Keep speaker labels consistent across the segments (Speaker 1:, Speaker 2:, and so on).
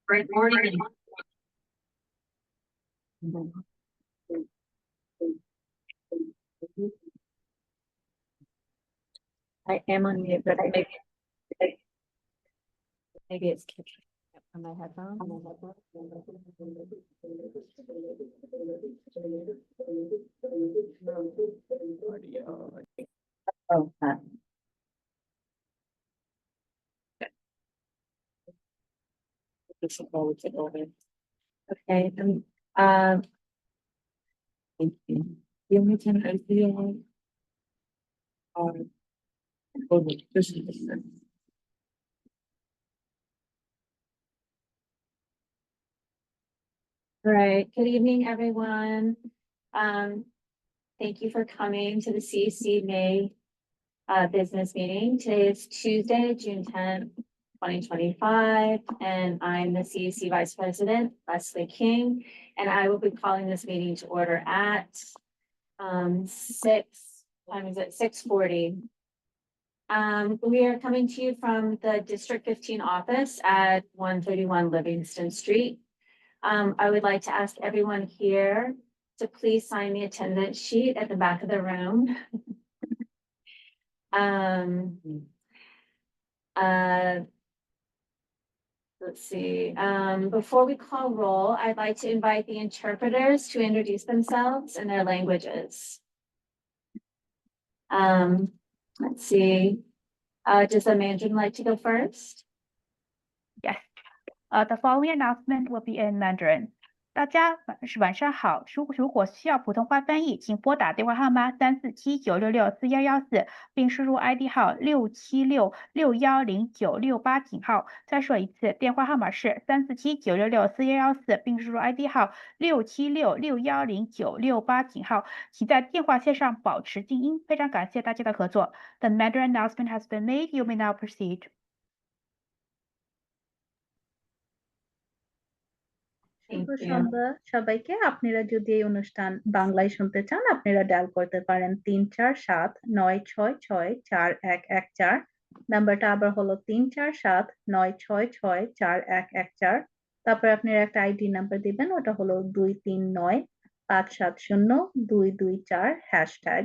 Speaker 1: Great morning. I am on mute, but maybe it's catching up on my headphones. Oh, okay. Thank you. The only time I feel all right. Good evening, everyone. Thank you for coming to the CEC May business meeting. Today is Tuesday, June 10th, 2025, and I'm the CEC Vice President, Leslie King, and I will be calling this meeting to order at 6:40. We are coming to you from the District 15 office at 131 Livingston Street. I would like to ask everyone here to please sign the attendance sheet at the back of the room. Let's see. Before we call roll, I'd like to invite the interpreters to introduce themselves in their languages. Let's see. Does the Mandarin like to go first?
Speaker 2: Yes. The following announcement will be in Mandarin. 大家晚上好，如果需要普通话翻译，请拨打电话号码347-966-4114，并输入 ID 号676-610-968井号。再说一次，电话号码是347-966-4114，并输入 ID 号676-610-968井号。请在电话线上保持静音，非常感谢大家的合作。The Mandarin announcement has been made. You may now proceed.
Speaker 3: সন্ধ্যা সবাইকে। আপনারা যদি এই অনুষ্ঠান বাংলায় শুনতে চান, আপনারা dial করতে পারেন 347-966-4114। নাম্বারটা আবার হলো 347-966-4114। তারপর আপনারা একটা আইডি নাম্বার দিবেন, ওটা হলো 239-570-224#।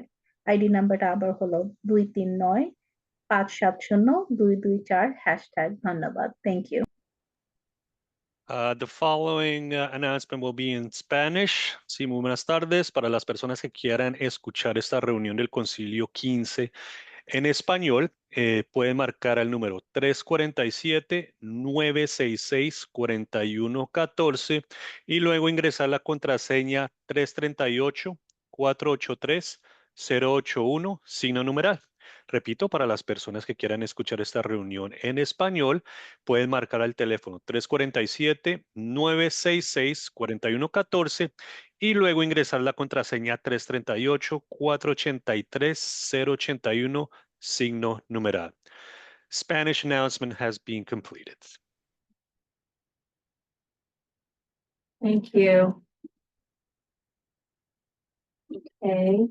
Speaker 3: আইডি নাম্বারটা আবার হলো 239-570-224#। ধন্যবাদ। Thank you.
Speaker 4: The following announcement will be in Spanish. Sí, muy buenas tardes. Para las personas que quieran escuchar esta reunión del Concilio 15 en español, pueden marcar el número 347-966-4114 y luego ingresar la contraseña 338-483-081, signo numeral. Repito, para las personas que quieran escuchar esta reunión en español, pueden marcar al teléfono 347-966-4114 y luego ingresar la contraseña 338-483-081, signo numeral. Spanish announcement has been completed.
Speaker 1: Thank you. Okay.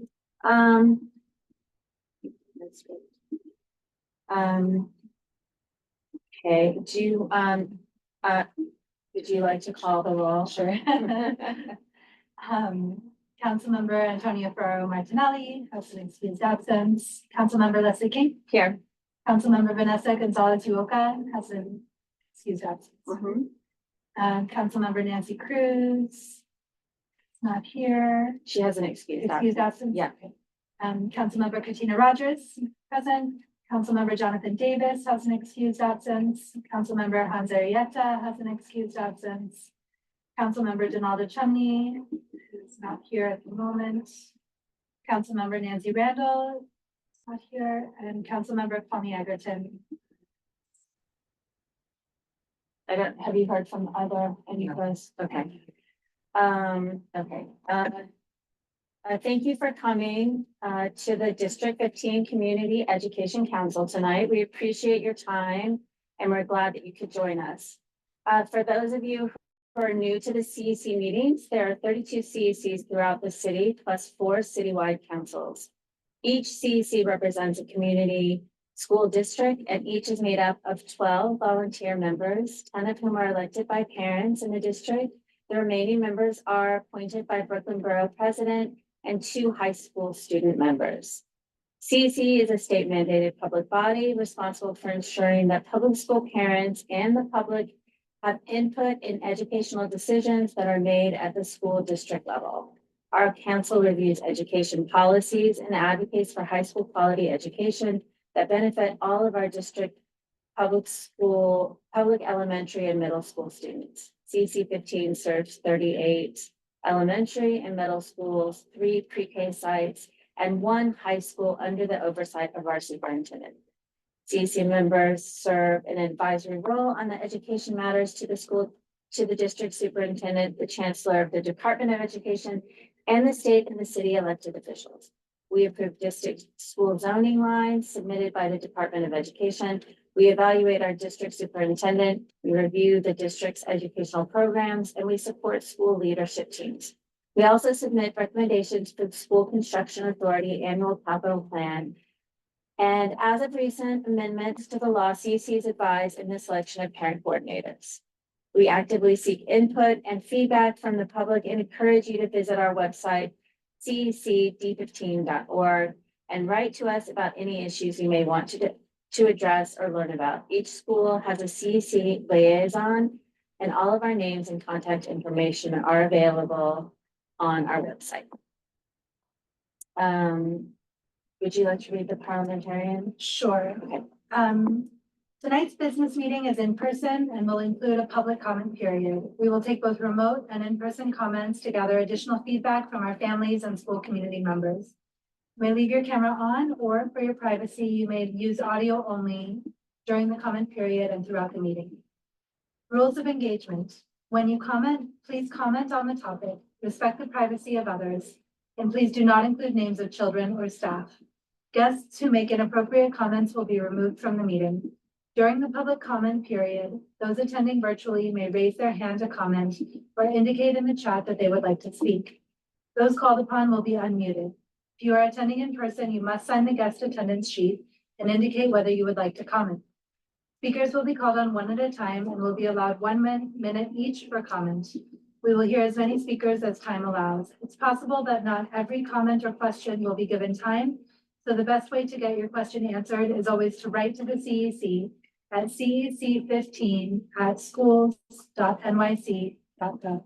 Speaker 1: Okay. Would you like to call the roll? Sure.
Speaker 5: Councilmember Antonia Ferraro Martinelli has an excused absence. Councilmember Leslie King.
Speaker 1: Here.
Speaker 5: Councilmember Vanessa Gonzalez Uoka has an excused absence. Councilmember Nancy Cruz is not here.
Speaker 1: She has an excused
Speaker 5: absence.
Speaker 1: Yeah.
Speaker 5: Councilmember Katina Rogers present. Councilmember Jonathan Davis has an excused absence. Councilmember Hans Arietta has an excused absence. Councilmember Donaldo Chumney is not here at the moment. Councilmember Nancy Randall is not here, and Councilmember Kwame Egerton.
Speaker 1: Have you heard from any of us? Okay. Okay. Thank you for coming to the District 15 Community Education Council tonight. We appreciate your time and we're glad that you could join us. For those of you who are new to the CEC meetings, there are 32 CECs throughout the city plus 4 citywide councils. Each CEC represents a community school district, and each is made up of 12 volunteer members, 10 of whom are elected by parents in the district. The remaining members are appointed by Brooklyn Borough President and 2 high school student members. CEC is a state mandated public body responsible for ensuring that public school parents and the public have input in educational decisions that are made at the school district level. Our council reviews education policies and advocates for high school quality education that benefit all of our district public elementary and middle school students. CEC 15 serves 38 elementary and middle schools, 3 pre-K sites, and 1 high school under the oversight of our superintendent. CEC members serve an advisory role on the education matters to the district superintendent, the chancellor of the Department of Education, and the state and the city elected officials. We approve district school zoning lines submitted by the Department of Education. We evaluate our district superintendent, we review the district's educational programs, and we support school leadership teams. We also submit recommendations for the School Construction Authority Annual Capital Plan. And as of recent amendments to the law, CEC is advised in the selection of parent coordinators. We actively seek input and feedback from the public and encourage you to visit our website, cecd15.org, and write to us about any issues you may want to address or learn about. Each school has a CEC liaison, and all of our names and contact information are available on our website. Would you like to read the parliamentarian?
Speaker 5: Sure.
Speaker 1: Okay.
Speaker 5: Tonight's business meeting is in person and will include a public comment period. We will take both remote and in-person comments to gather additional feedback from our families and school community members. You may leave your camera on, or for your privacy, you may use audio only during the comment period and throughout the meeting. Rules of engagement. When you comment, please comment on the topic, respect the privacy of others, and please do not include names of children or staff. Guests who make inappropriate comments will be removed from the meeting. During the public comment period, those attending virtually may raise their hand to comment or indicate in the chat that they would like to speak. Those called upon will be unmuted. If you are attending in person, you must sign the guest attendance sheet and indicate whether you would like to comment. Speakers will be called on one at a time and will be allowed 1 minute each for comment. We will hear as many speakers as time allows. It's possible that not every comment or question will be given time, so the best way to get your question answered is always to write to the CEC at cec15@schools.nyc.gov.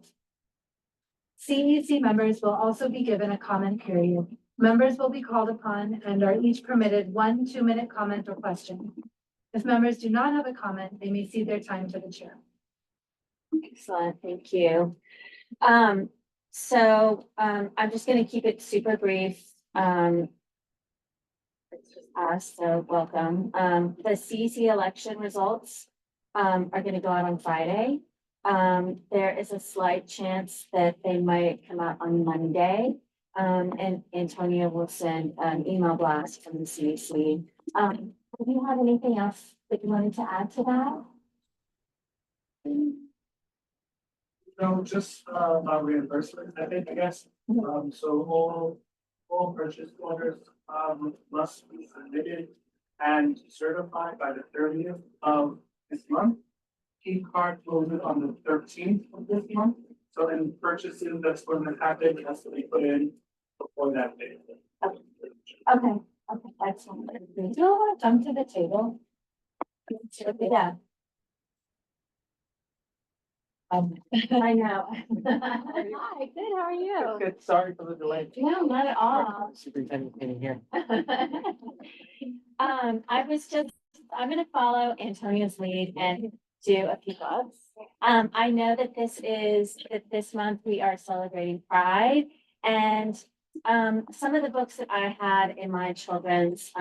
Speaker 5: CEC members will also be given a comment period. Members will be called upon and are each permitted 1 2-minute comment or question. If members do not have a comment, they may cede their time to the chair.
Speaker 1: Excellent, thank you. I'm just going to keep it super brief. It's just us, so welcome. The CEC election results are going to go out on Friday. There is a slight chance that they might come out on Monday. And Antonia will send an email blast from the CEC. Do you have anything else that you wanted to add to that?
Speaker 6: No, just about reimbursement, I guess. So all purchase orders must be submitted and certified by the 30th of this month. Key card closes on the 13th of this month. So in purchases that's going to happen, it has to be put in before that date.
Speaker 1: Okay, excellent. Do you want to come to the table? Yeah. I know. Hi, good, how are you?
Speaker 6: Good, sorry for the delay.
Speaker 1: No, not at all.
Speaker 6: Superintendent in here.
Speaker 1: I'm gonna follow Antonia's lead and do a few books. I know that this month we are celebrating Pride, and some of the books that I had in my children's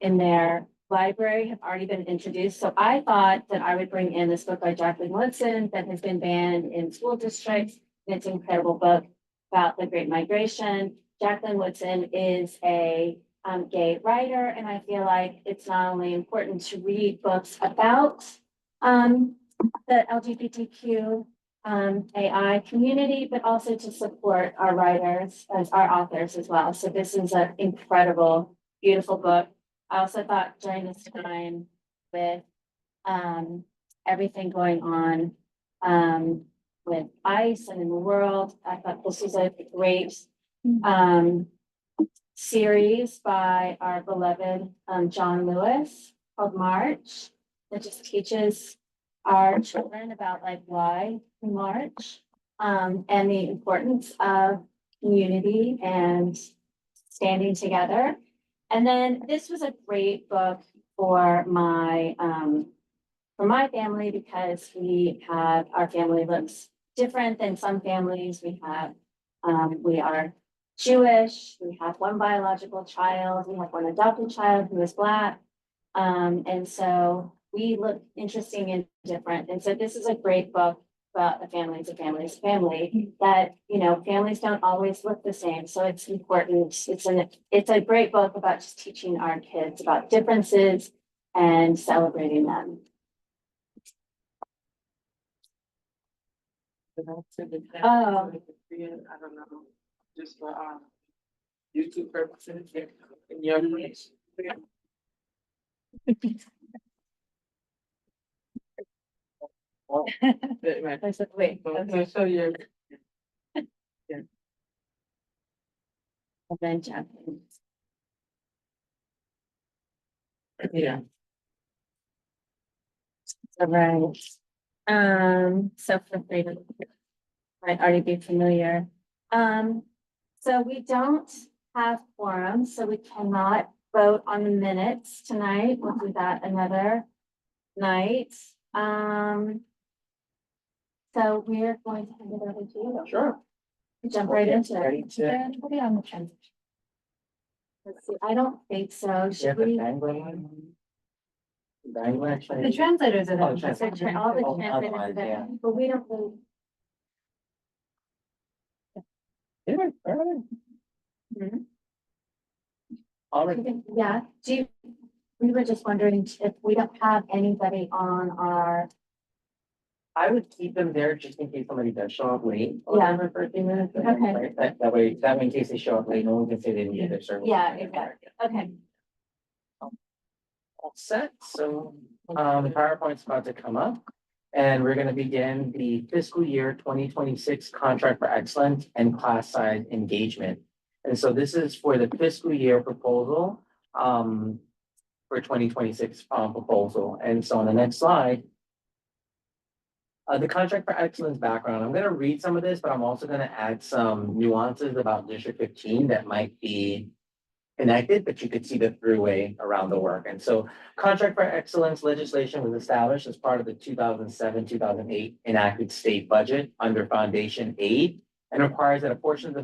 Speaker 1: in their library have already been introduced. So I thought that I would bring in this book by Jacqueline Woodson that has been banned in school districts. It's an incredible book about the Great Migration. Jacqueline Woodson is a gay writer, and I feel like it's not only important to read books about the LGBTQ AI community, but also to support our writers as our authors as well. So this is an incredible, beautiful book. I also thought during this time with everything going on with ICE and in the world, I thought this was a great series by our beloved John Lewis called March, that just teaches our children about like why we march and the importance of community and standing together. And then this was a great book for my family because our family looks different than some families. We are Jewish, we have one biological child, we have one adopted child who is Black. And so we look interesting and different. And so this is a great book about a family that, you know, families don't always look the same. So it's important. It's a great book about just teaching our kids about differences and celebrating them.
Speaker 7: Oh.
Speaker 5: I don't know, just for YouTube purposes, in your place.
Speaker 1: I said, wait,
Speaker 5: Okay, so you're.
Speaker 1: and then Japanese.
Speaker 5: Yeah.
Speaker 1: So, right. So feel free to, might already be familiar. So we don't have quorum, so we cannot vote on the minutes tonight. We'll do that another night. So we're going to hand it over to you.
Speaker 7: Sure.
Speaker 1: Jump right into
Speaker 7: Ready
Speaker 1: it.
Speaker 7: to-
Speaker 1: And we'll be on the transition. Let's see, I don't think so. Should we?
Speaker 5: The translators are
Speaker 7: Oh,
Speaker 5: there.
Speaker 7: trans-
Speaker 1: All the
Speaker 7: Oh,
Speaker 1: translators are
Speaker 7: otherwise,
Speaker 1: there,
Speaker 7: yeah.
Speaker 1: but we don't really.
Speaker 7: Yeah, all right.
Speaker 1: Mhm.
Speaker 7: All right.
Speaker 1: Yeah, we were just wondering if we don't have anybody on our,
Speaker 7: I would keep them there just in case somebody does show up late. or
Speaker 1: Yeah.
Speaker 7: whatever for a few minutes.
Speaker 1: Okay.
Speaker 7: Right? That way, in case they show up late, no one can say they didn't get their service.
Speaker 1: Yeah, exactly. Okay.
Speaker 7: All set, so PowerPoint's about to come up. And we're gonna begin the fiscal year 2026 contract for excellence and class size engagement. And so this is for the fiscal year proposal for 2026 proposal. And so on the next slide, the contract for excellence background, I'm gonna read some of this, but I'm also gonna add some nuances about District 15 that might be connected, but you could see the throughway around the work. And so contract for excellence legislation was established as part of the 2007-2008 enacted state budget under foundation aid and requires that a portion of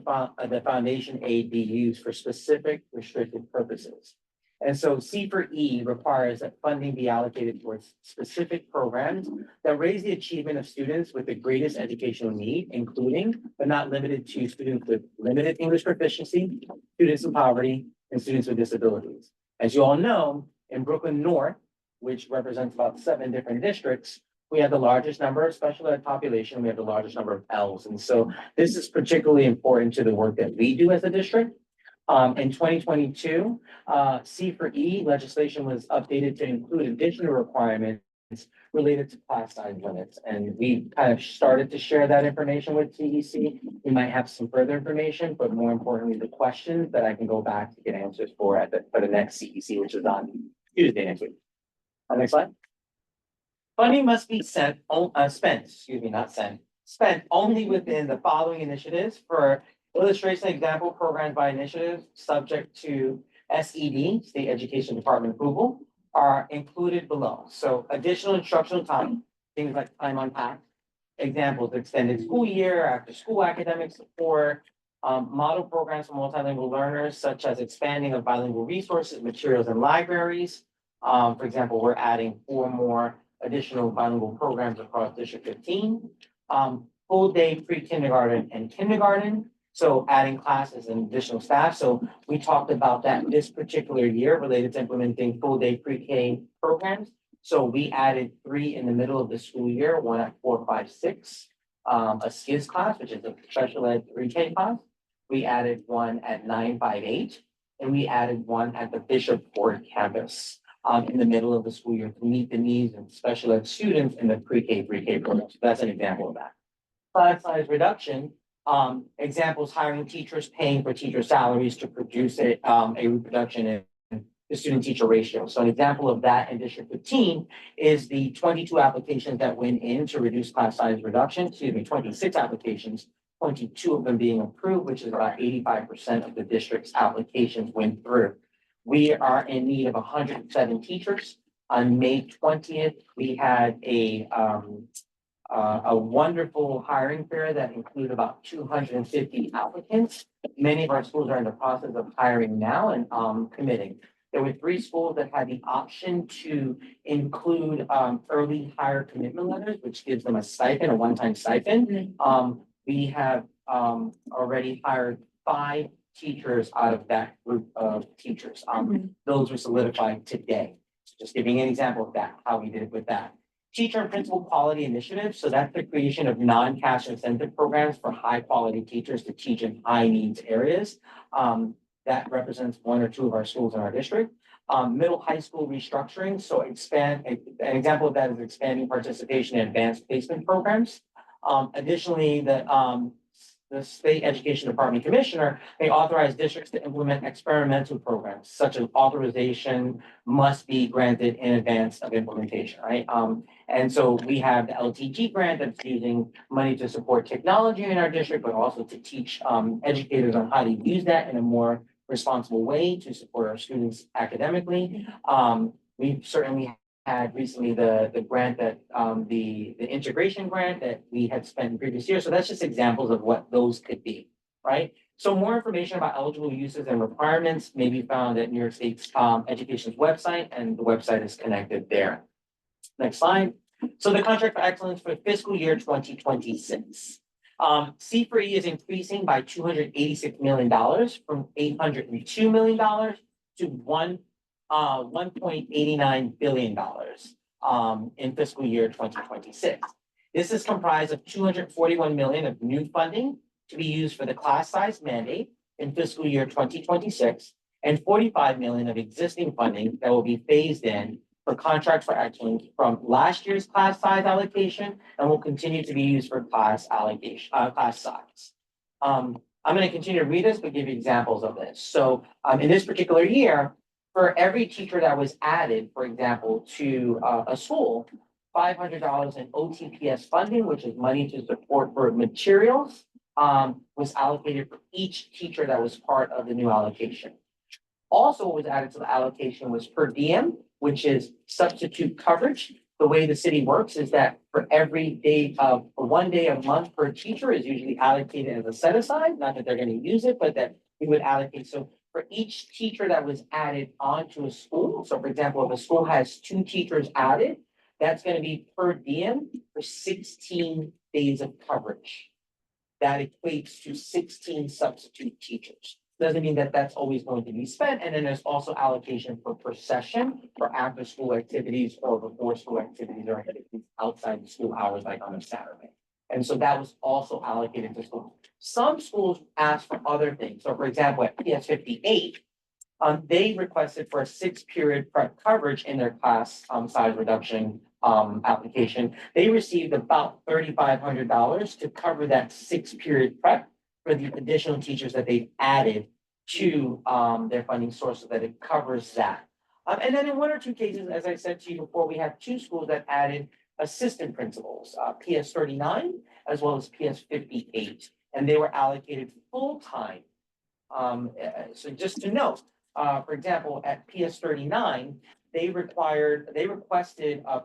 Speaker 7: the foundation aid be used for specific restricted purposes. And so C for E requires that funding be allocated towards specific programs that raise the achievement of students with the greatest educational need, including but not limited to students with limited English proficiency, students in poverty, and students with disabilities. As you all know, in Brooklyn North, which represents about 7 different districts, we have the largest number of special ed population, we have the largest number of Ls. And so this is particularly important to the work that we do as a district. In 2022, C for E legislation was updated to include additional requirements related to class size limits. And we kind of started to share that information with CEC. We might have some further information, but more importantly, the questions that I can go back to get answers for for the next CEC, which is on Tuesday next week. Next slide. Funding must be spent only within the following initiatives. For illustration example programs by initiative subject to SED, State Education Department approval, are included below. So additional instructional time, things like time on task, examples, extended school year, after school academic support, model programs for multilingual learners, such as expanding of bilingual resources, materials, and libraries. For example, we're adding 4 more additional bilingual programs across District 15. Full day pre-kindergarten and kindergarten. So adding classes and additional staff. So we talked about that this particular year related to implementing full day pre-K programs. So we added 3 in the middle of the school year, 1 at 4, 5, 6. A SKIS class, which is a special ed 3K class. We added 1 at 9, 5, 8. and we added one at the Bishop Ford campus in the middle of the school year to meet the needs of special ed students in the pre-K, pre-K program. So that's an example of that. Class size reduction, examples, hiring teachers, paying for teacher salaries to produce a reproduction in the student-teacher ratio. So an example of that in District 15 is the 22 applications that went in to reduce class size reduction, 26 applications, 22 of them being approved, which is about 85% of the district's applications went through. We are in need of 107 teachers. On May 20th, we had a wonderful hiring fair that included about 250 applicants. Many of our schools are in the process of hiring now and committing. There were 3 schools that had the option to include early hire commitment letters, which gives them a stipend, a one-time stipend. We have already hired 5 teachers out of that group of teachers. Those were solidified today. So just giving an example of that, how we did it with that. Teacher and principal quality initiatives. So that's the creation of non-cash incentive programs for high quality teachers to teach in high needs areas. That represents 1 or 2 of our schools in our district. Middle high school restructuring. So an example of that is expanding participation in advanced placement programs. Additionally, the State Education Department Commissioner may authorize districts to implement experimental programs, such as authorization must be granted in advance of implementation, right? And so we have the LTG grant that's using money to support technology in our district, but also to teach educators on how to use that in a more responsible way to support our students academically. We've certainly had recently the grant that the integration grant that we had spent in previous years. So that's just examples of what those could be, right? So more information about eligible uses and requirements may be found at New York State's education's website, and the website is connected there. Next slide. So the contract for excellence for fiscal year 2026. C4E is increasing by $286 million from $802 million to $1.89 billion in fiscal year 2026. This is comprised of $241 million of new funding to be used for the class size mandate in fiscal year 2026, and $45 million of existing funding that will be phased in for contracts for excellence from last year's class size allocation and will continue to be used for class size. I'm going to continue to read this, but give you examples of this. So in this particular year, for every teacher that was added, for example, to a school, $500 in OTPS funding, which is money to support for materials, was allocated for each teacher that was part of the new allocation. Also, what was added to the allocation was per diem, which is substitute coverage. The way the city works is that for every day of 1 day a month per teacher is usually allocated as a set aside, not that they're going to use it, but that we would allocate. So for each teacher that was added onto a school, so for example, if a school has 2 teachers added, that's going to be per diem for 16 days of coverage. That equates to 16 substitute teachers. Doesn't mean that that's always going to be spent. And then there's also allocation for per session for after school activities or before school activities or activities outside the school hours, like on a Saturday. And so that was also allocated to schools. Some schools asked for other things. So for example, at PS 58, they requested for a 6-period prep coverage in their class size reduction application. They received about $3,500 to cover that 6-period prep for the additional teachers that they've added to their funding source so that it covers that. And then in 1 or 2 cases, as I said to you before, we have 2 schools that added assistant principals, PS 39 as well as PS 58, and they were allocated full-time. So just to note, for example, at PS 39, they requested a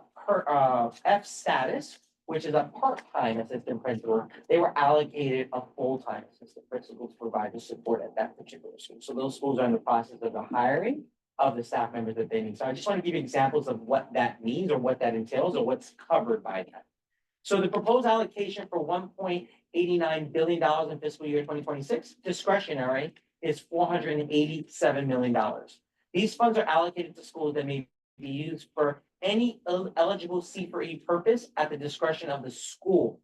Speaker 7: F status, which is a part-time assistant principal. They were allocated a full-time assistant principal to provide the support at that particular school. So those schools are in the process of the hiring of the staff members that they need. So I just want to give you examples of what that means or what that entails or what's covered by that. So the proposed allocation for $1.89 billion in fiscal year 2026, discretionary, is $487 million. These funds are allocated to schools that may be used for any eligible C4E purpose at the discretion of the school.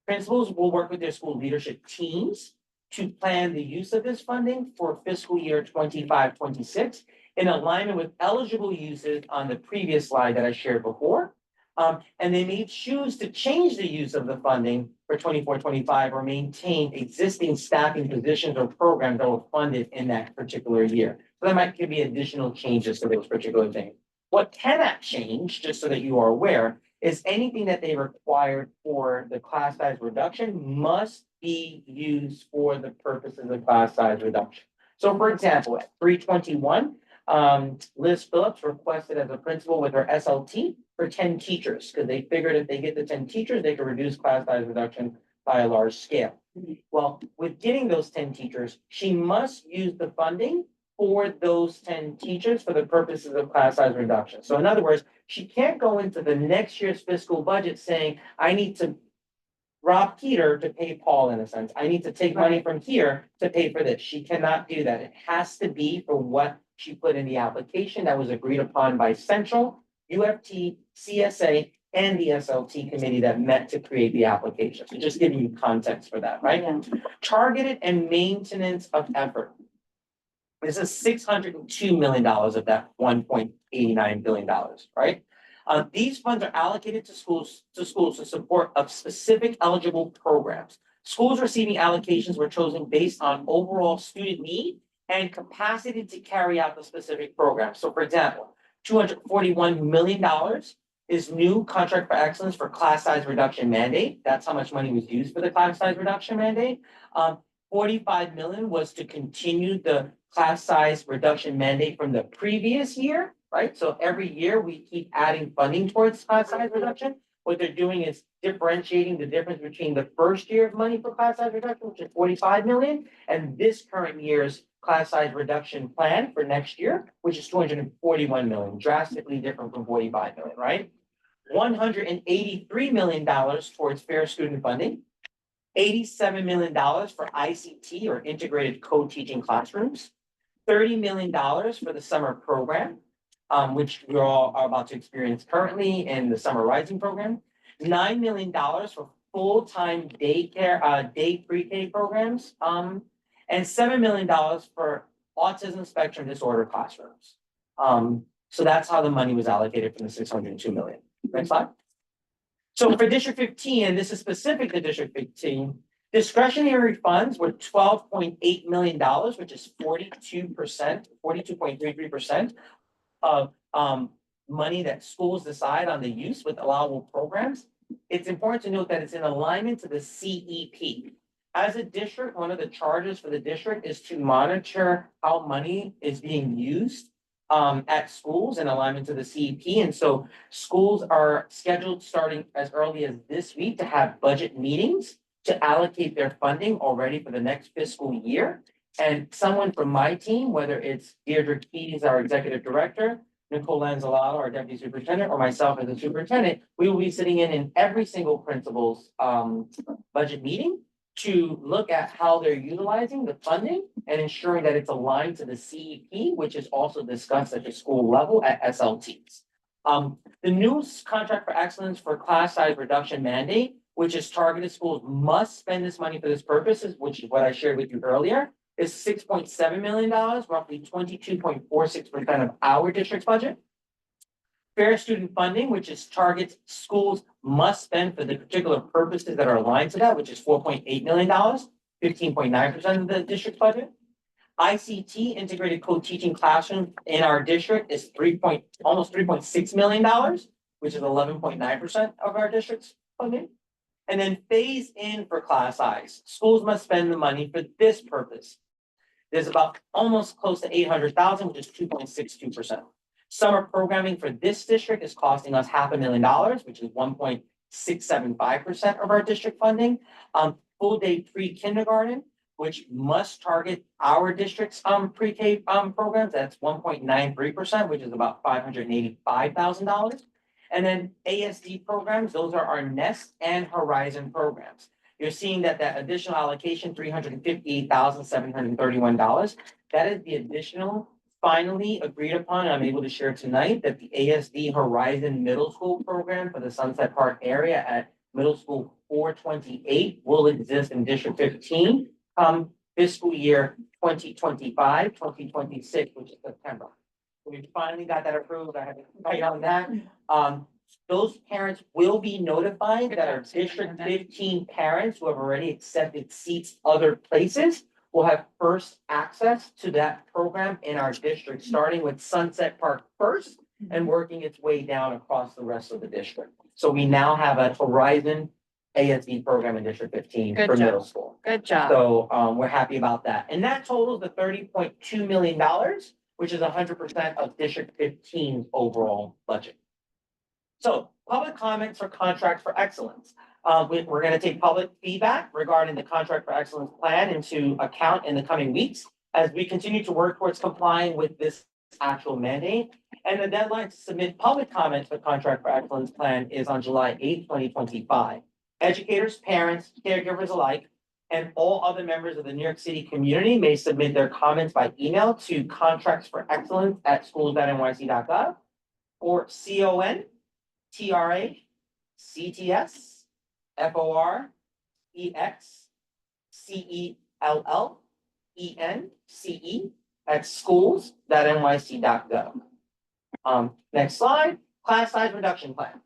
Speaker 7: Principals will work with their school leadership teams to plan the use of this funding for fiscal year 25-26 in alignment with eligible uses on the previous slide that I shared before. And they may choose to change the use of the funding for 24-25 or maintain existing staffing positions or programs that were funded in that particular year. So there might be additional changes to those particular things. What cannot change, just so that you are aware, is anything that they required for the class size reduction must be used for the purposes of class size reduction. So for example, at 321, Liz Phillips requested as a principal with her SLT for 10 teachers, because they figured if they get the 10 teachers, they could reduce class size reduction by a large scale. Well, with getting those 10 teachers, she must use the funding for those 10 teachers for the purposes of class size reduction. So in other words, she can't go into the next year's fiscal budget saying, I need to rob Peter to pay Paul in a sense. I need to take money from here to pay for this. She cannot do that. It has to be for what she put in the application that was agreed upon by Central, UFT, CSA, and the SLT committee that met to create the application. So just giving you context for that, right?
Speaker 1: Yeah.
Speaker 7: Targeted and maintenance of effort. This is $602 million of that $1.89 billion, right? These funds are allocated to schools to support of specific eligible programs. Schools receiving allocations were chosen based on overall student need and capacity to carry out the specific program. So for example, $241 million is new contract for excellence for class size reduction mandate. That's how much money was used for the class size reduction mandate. 45 million was to continue the class size reduction mandate from the previous year, right? So every year we keep adding funding towards class size reduction. What they're doing is differentiating the difference between the first year of money for class size reduction, which is 45 million, and this current year's class size reduction plan for next year, which is 241 million, drastically different from 45 million, right? $183 million towards fair student funding. $87 million for ICT or integrated co-teaching classrooms, $30 million for the summer program, which we all are about to experience currently in the Summer Rising program, $9 million for full-time daycare, day pre-K programs, and $7 million for autism spectrum disorder classrooms. So that's how the money was allocated from the 602 million. Next slide. So for District 15, and this is specific to District 15, discretionary funds were $12.8 million, which is 42%, 42.33% of money that schools decide on the use with allowable programs. It's important to note that it's in alignment to the CEP. As a district, one of the charges for the district is to monitor how money is being used at schools in alignment to the CEP. And so schools are scheduled starting as early as this week to have budget meetings to allocate their funding already for the next fiscal year. And someone from my team, whether it's Deirdre Keys, our executive director, Nicole Lanzalato, our deputy superintendent, or myself as a superintendent, we will be sitting in every single principal's budget meeting to look at how they're utilizing the funding and ensuring that it's aligned to the CEP, which is also discussed at the school level at SLTs. The new contract for excellence for class size reduction mandate, which is targeted schools must spend this money for this purposes, which is what I shared with you earlier, is $6.7 million, roughly 22.46% of our district's budget. Fair student funding, which is targets schools must spend for the particular purposes that are aligned to that, which is $4.8 million, 15.9% of the district's budget. ICT, integrated co-teaching classroom in our district is almost $3.6 million, which is 11.9% of our district's funding. And then phase in for class size. Schools must spend the money for this purpose. There's about almost close to 800,000, which is 2.62%. Summer programming for this district is costing us $500,000, which is 1.675% of our district funding. Full day pre-kindergarten, which must target our district's pre-K programs, that's 1.93%, which is about $585,000. And then ASD programs, those are our NEST and Horizon programs. You're seeing that additional allocation, $358,731, that is the additional finally agreed upon, I'm able to share tonight that the ASD Horizon Middle School program for the Sunset Park area at Middle School 428 will exist in District 15 come fiscal year 2025-2026, which is September. We finally got that approved. I had to fight on that. Those parents will be notified that our District 15 parents who have already accepted seats other places will have first access to that program in our district, starting with Sunset Park first and working its way down across the rest of the district. So we now have a Horizon ASD program in District 15
Speaker 1: Good
Speaker 7: for
Speaker 1: job.
Speaker 7: middle school.
Speaker 1: Good job.
Speaker 7: So we're happy about that. And that totals the $30.2 million, which is 100% of District 15's overall budget. So public comments for contracts for excellence. We're going to take public feedback regarding the contract for excellence plan into account in the coming weeks as we continue to work towards complying with this actual mandate. And the deadline to submit public comments for contract for excellence plan is on July 8th, 2025. Educators, parents, caregivers alike, and all other members of the New York City community may submit their comments by email to contractsforexcellence@schools.nyc.gov or CONTRACTSFOREXCELLENCE@schools.nyc.gov. Next slide, class size reduction plan.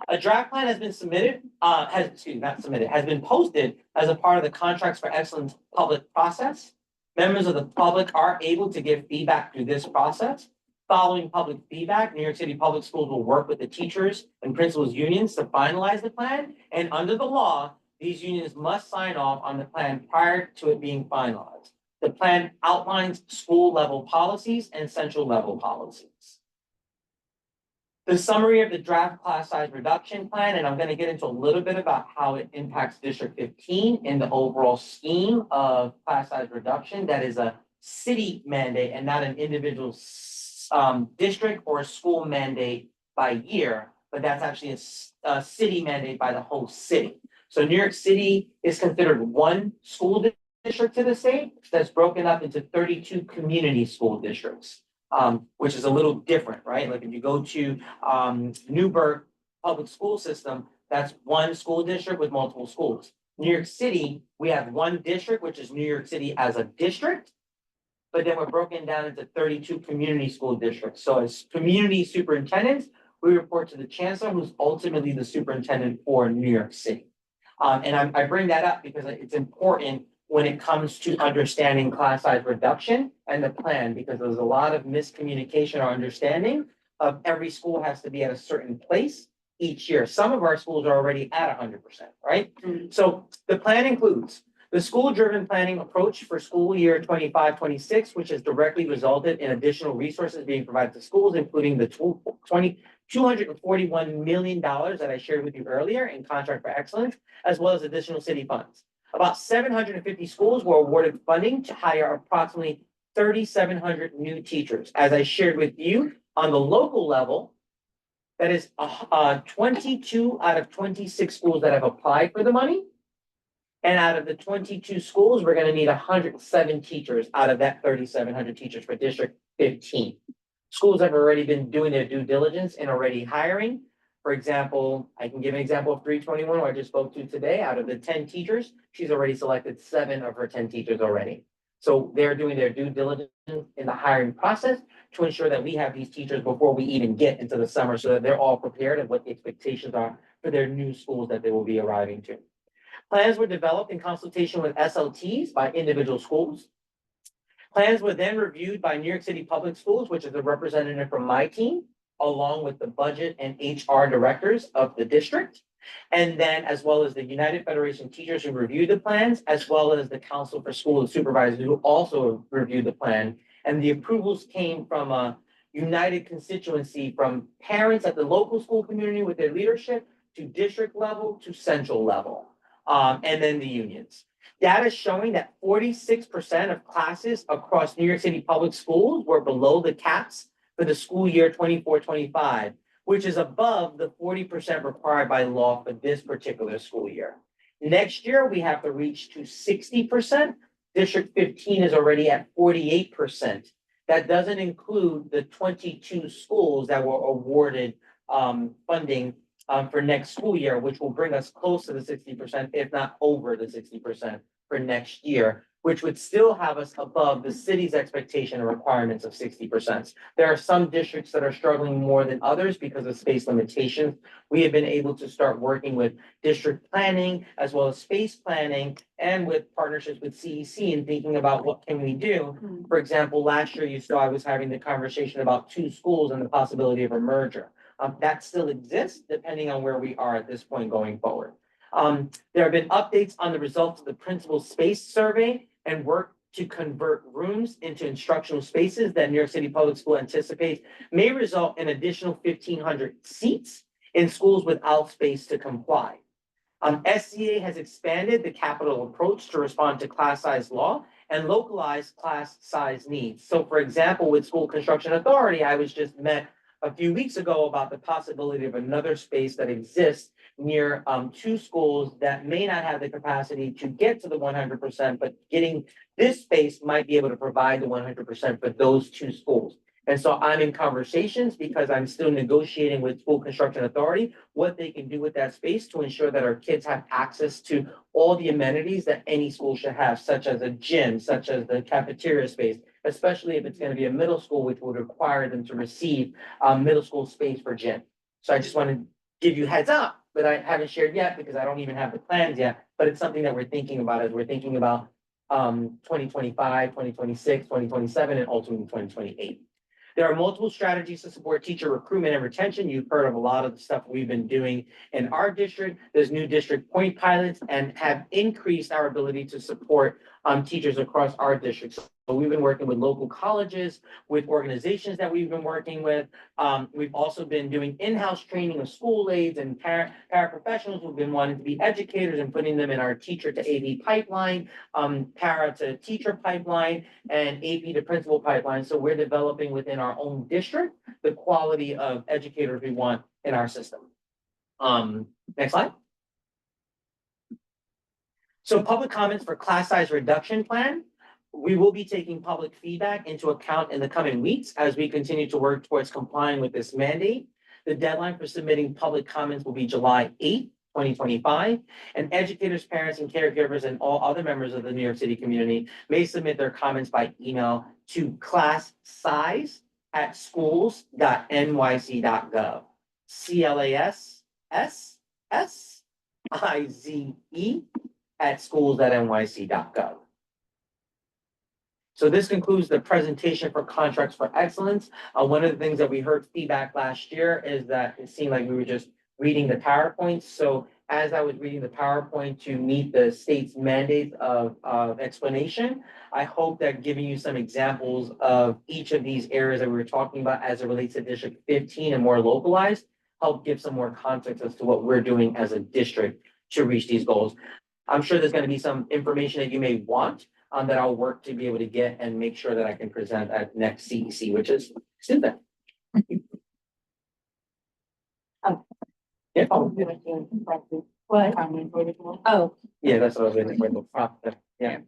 Speaker 7: A draft plan has been submitted, has been posted as a part of the Contracts for Excellence public process. Members of the public are able to give feedback through this process. Following public feedback, New York City Public Schools will work with the teachers and principals unions to finalize the plan. And under the law, these unions must sign off on the plan prior to it being finalized. The plan outlines school level policies and central level policies. The summary of the draft class size reduction plan, and I'm going to get into a little bit about how it impacts District 15 in the overall scheme of class size reduction. That is a city mandate and not an individual district or school mandate by year, but that's actually a city mandate by the whole city. So New York City is considered one school district to the state that's broken up into 32 community school districts. Which is a little different, right? Like if you go to Newburgh Public School System, that's one school district with multiple schools. New York City, we have one district, which is New York City as a district, but then we're broken down into 32 community school districts. So as community superintendents, we report to the chancellor, who's ultimately the superintendent for New York City. And I bring that up because it's important when it comes to understanding class size reduction and the plan, because there's a lot of miscommunication or understanding of every school has to be at a certain place each year. Some of our schools are already at 100%, right? So the plan includes the school-driven planning approach for school year 25-26, which has directly resulted in additional resources being provided to schools, including the $241 million that I shared with you earlier in contract for excellence, as well as additional city funds. About 750 schools were awarded funding to hire approximately 3,700 new teachers. As I shared with you on the local level, that is 22 out of 26 schools that have applied for the money. And out of the 22 schools, we're going to need 107 teachers out of that 3,700 teachers for District 15. Schools have already been doing their due diligence and already hiring. For example, I can give an example of 321, who I just spoke to today. Out of the 10 teachers, she's already selected 7 of her 10 teachers already. So they're doing their due diligence in the hiring process to ensure that we have these teachers before we even get into the summer, so that they're all prepared and what the expectations are for their new schools that they will be arriving to. Plans were developed in consultation with SLTs by individual schools. Plans were then reviewed by New York City Public Schools, which is a representative from my team, along with the budget and HR directors of the district. And then as well as the United Federation Teachers who reviewed the plans, as well as the Council for School Supervisors who also reviewed the plan. And the approvals came from a united constituency from parents at the local school community with their leadership to district level to central level. And then the unions. Data showing that 46% of classes across New York City public schools were below the caps for the school year 24-25, which is above the 40% required by law for this particular school year. Next year, we have to reach to 60%. District 15 is already at 48%. That doesn't include the 22 schools that were awarded funding for next school year, which will bring us close to the 60%, if not over the 60% for next year, which would still have us above the city's expectation and requirements of 60%. There are some districts that are struggling more than others because of space limitations. We have been able to start working with district planning as well as space planning and with partnerships with CEC and thinking about what can we do. For example, last year you saw I was having the conversation about 2 schools and the possibility of a merger. That still exists depending on where we are at this point going forward. There have been updates on the results of the principal space survey and work to convert rooms into instructional spaces that New York City Public School anticipates may result in additional 1,500 seats in schools without space to comply. SCA has expanded the capital approach to respond to class size law and localized class size needs. So for example, with School Construction Authority, I was just met a few weeks ago about the possibility of another space that exists near 2 schools that may not have the capacity to get to the 100%, but getting this space might be able to provide the 100% for those 2 schools. And so I'm in conversations because I'm still negotiating with School Construction Authority what they can do with that space to ensure that our kids have access to all the amenities that any school should have, such as a gym, such as the cafeteria space, especially if it's going to be a middle school, which would require them to receive middle school space for gym. So I just want to give you heads up, but I haven't shared yet because I don't even have the plans yet, but it's something that we're thinking about as we're thinking about 2025, 2026, 2027, and ultimately 2028. There are multiple strategies to support teacher recruitment and retention. You've heard of a lot of the stuff we've been doing in our district. There's new district point pilots and have increased our ability to support teachers across our districts. So we've been working with local colleges, with organizations that we've been working with. We've also been doing in-house training of school aides and paraprofessionals who've been wanting to be educators and putting them in our teacher to AD pipeline, para to teacher pipeline, and AP to principal pipeline. So we're developing within our own district the quality of educators we want in our system. Next slide. So public comments for class size reduction plan. We will be taking public feedback into account in the coming weeks as we continue to work towards complying with this mandate. The deadline for submitting public comments will be July 8th, 2025, and educators, parents, and caregivers and all other members of the New York City community may submit their comments by email to classsize@schools.nyc.gov. CLASSSIZE@schools.nyc.gov. So this concludes the presentation for contracts for excellence. One of the things that we heard feedback last year is that it seemed like we were just reading the PowerPoint. So as I was reading the PowerPoint to meet the state's mandate of explanation, I hope that giving you some examples of each of these areas that we were talking about as it relates to District 15 and more localized, help give some more context as to what we're doing as a district to reach these goals. I'm sure there's going to be some information that you may want that I'll work to be able to get and make sure that I can present at next CEC, which is soon then.
Speaker 1: Oh.
Speaker 7: Yeah.
Speaker 1: What? Oh,
Speaker 7: Yeah, that's what I was waiting for. Yeah.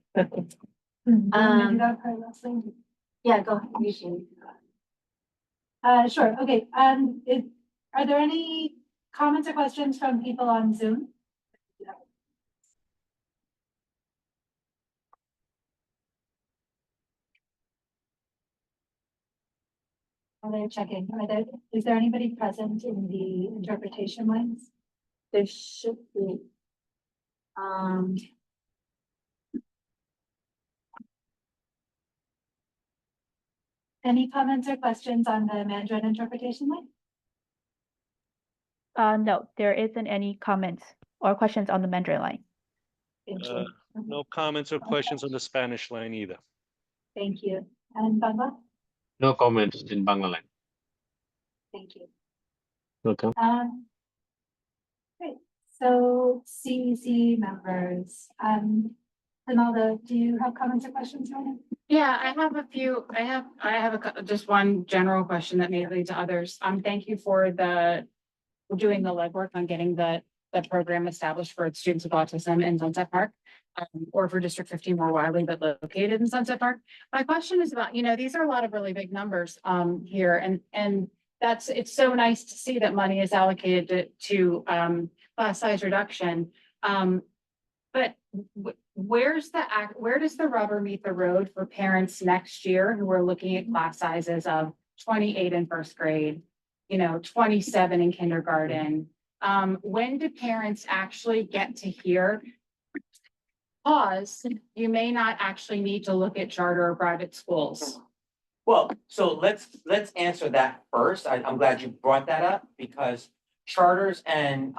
Speaker 1: yeah, go ahead. You should.
Speaker 5: Sure, okay, are there any comments or questions from people on Zoom? Are they checking? Is there anybody present in the interpretation lines?
Speaker 1: There should be.
Speaker 5: Any comments or questions on the Mandarin interpretation line?
Speaker 2: No, there isn't any comments or questions on the Mandarin line.
Speaker 5: Thank you.
Speaker 4: No comments or questions on the Spanish line either.
Speaker 5: Thank you. And Bangla?
Speaker 8: No comments in Bangladesh.
Speaker 5: Thank you.
Speaker 8: Welcome.
Speaker 5: Great. So CEC members, Imelda, do you have comments or questions right now?
Speaker 9: Yeah, I have a few, just one general question that may lead to others. Thank you for doing the legwork on getting the program established for students with autism in Sunset Park. Or for District 15 more widely, but located in Sunset Park. My question is about, these are a lot of really big numbers here, and it's so nice to see that money is allocated to class size reduction. But where does the rubber meet the road for parents next year who are looking at class sizes of 28 in first grade, 27 in kindergarten? When do parents actually get to hear? Pause, you may not actually need to look at charter or private schools.
Speaker 7: Well, so let's answer that first. I'm glad you brought that up because charters and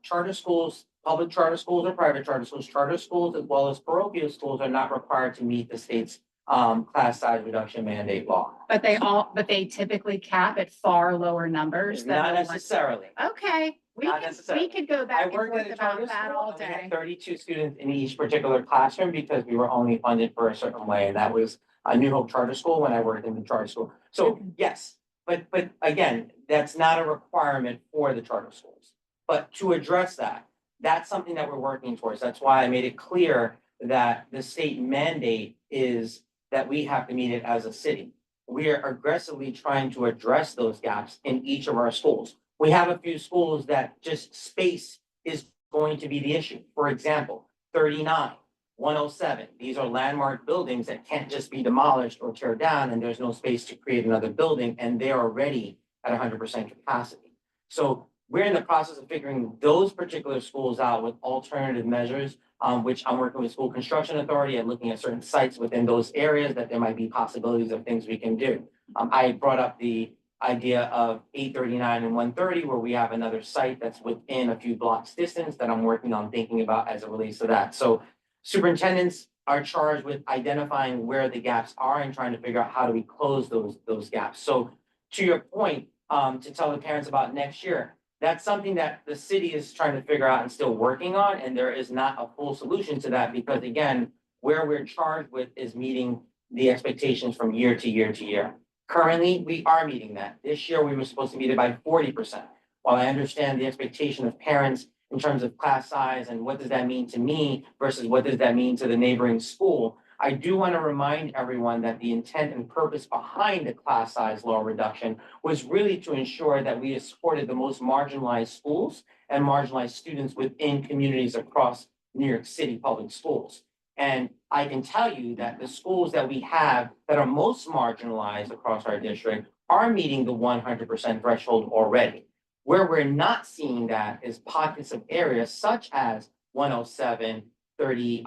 Speaker 7: charter schools, public charter schools or private charter schools as well as parochial schools are not required to meet the state's class size reduction mandate law.
Speaker 9: But they typically cap at far lower numbers than
Speaker 7: Not
Speaker 9: the ones-
Speaker 7: necessarily.
Speaker 9: Okay,
Speaker 7: Not necessarily.
Speaker 9: we could go back
Speaker 7: I
Speaker 9: and
Speaker 7: worked
Speaker 9: forth
Speaker 7: at a
Speaker 9: about
Speaker 7: charter
Speaker 9: that
Speaker 7: school
Speaker 9: all
Speaker 7: and we had
Speaker 9: day.
Speaker 7: 32 students in each particular classroom because we were only funded for a certain way, and that was a New Hope Charter School when I worked in the charter school. So yes, but again, that's not a requirement for the charter schools. But to address that, that's something that we're working towards. That's why I made it clear that the state mandate is that we have to meet it as a city. We are aggressively trying to address those gaps in each of our schools. We have a few schools that just space is going to be the issue. For example, 39, 107, these are landmark buildings that can't just be demolished or tear down, and there's no space to create another building, and they're already at 100% capacity. So we're in the process of figuring those particular schools out with alternative measures, which I'm working with School Construction Authority and looking at certain sites within those areas that there might be possibilities of things we can do. I brought up the idea of 839 and 130, where we have another site that's within a few blocks distance that I'm working on thinking about as it relates to that. So superintendents are charged with identifying where the gaps are and trying to figure out how do we close those gaps. So to your point, to tell the parents about next year, that's something that the city is trying to figure out and still working on, and there is not a full solution to that because again, where we're charged with is meeting the expectations from year to year to year. Currently, we are meeting that. This year, we were supposed to meet it by 40%. While I understand the expectation of parents in terms of class size and what does that mean to me versus what does that mean to the neighboring school, I do want to remind everyone that the intent and purpose behind the class size law reduction was really to ensure that we supported the most marginalized schools and marginalized students within communities across New York City public schools. And I can tell you that the schools that we have that are most marginalized across our district are meeting the 100% threshold already. Where we're not seeing that is pockets of areas such as 107, 30,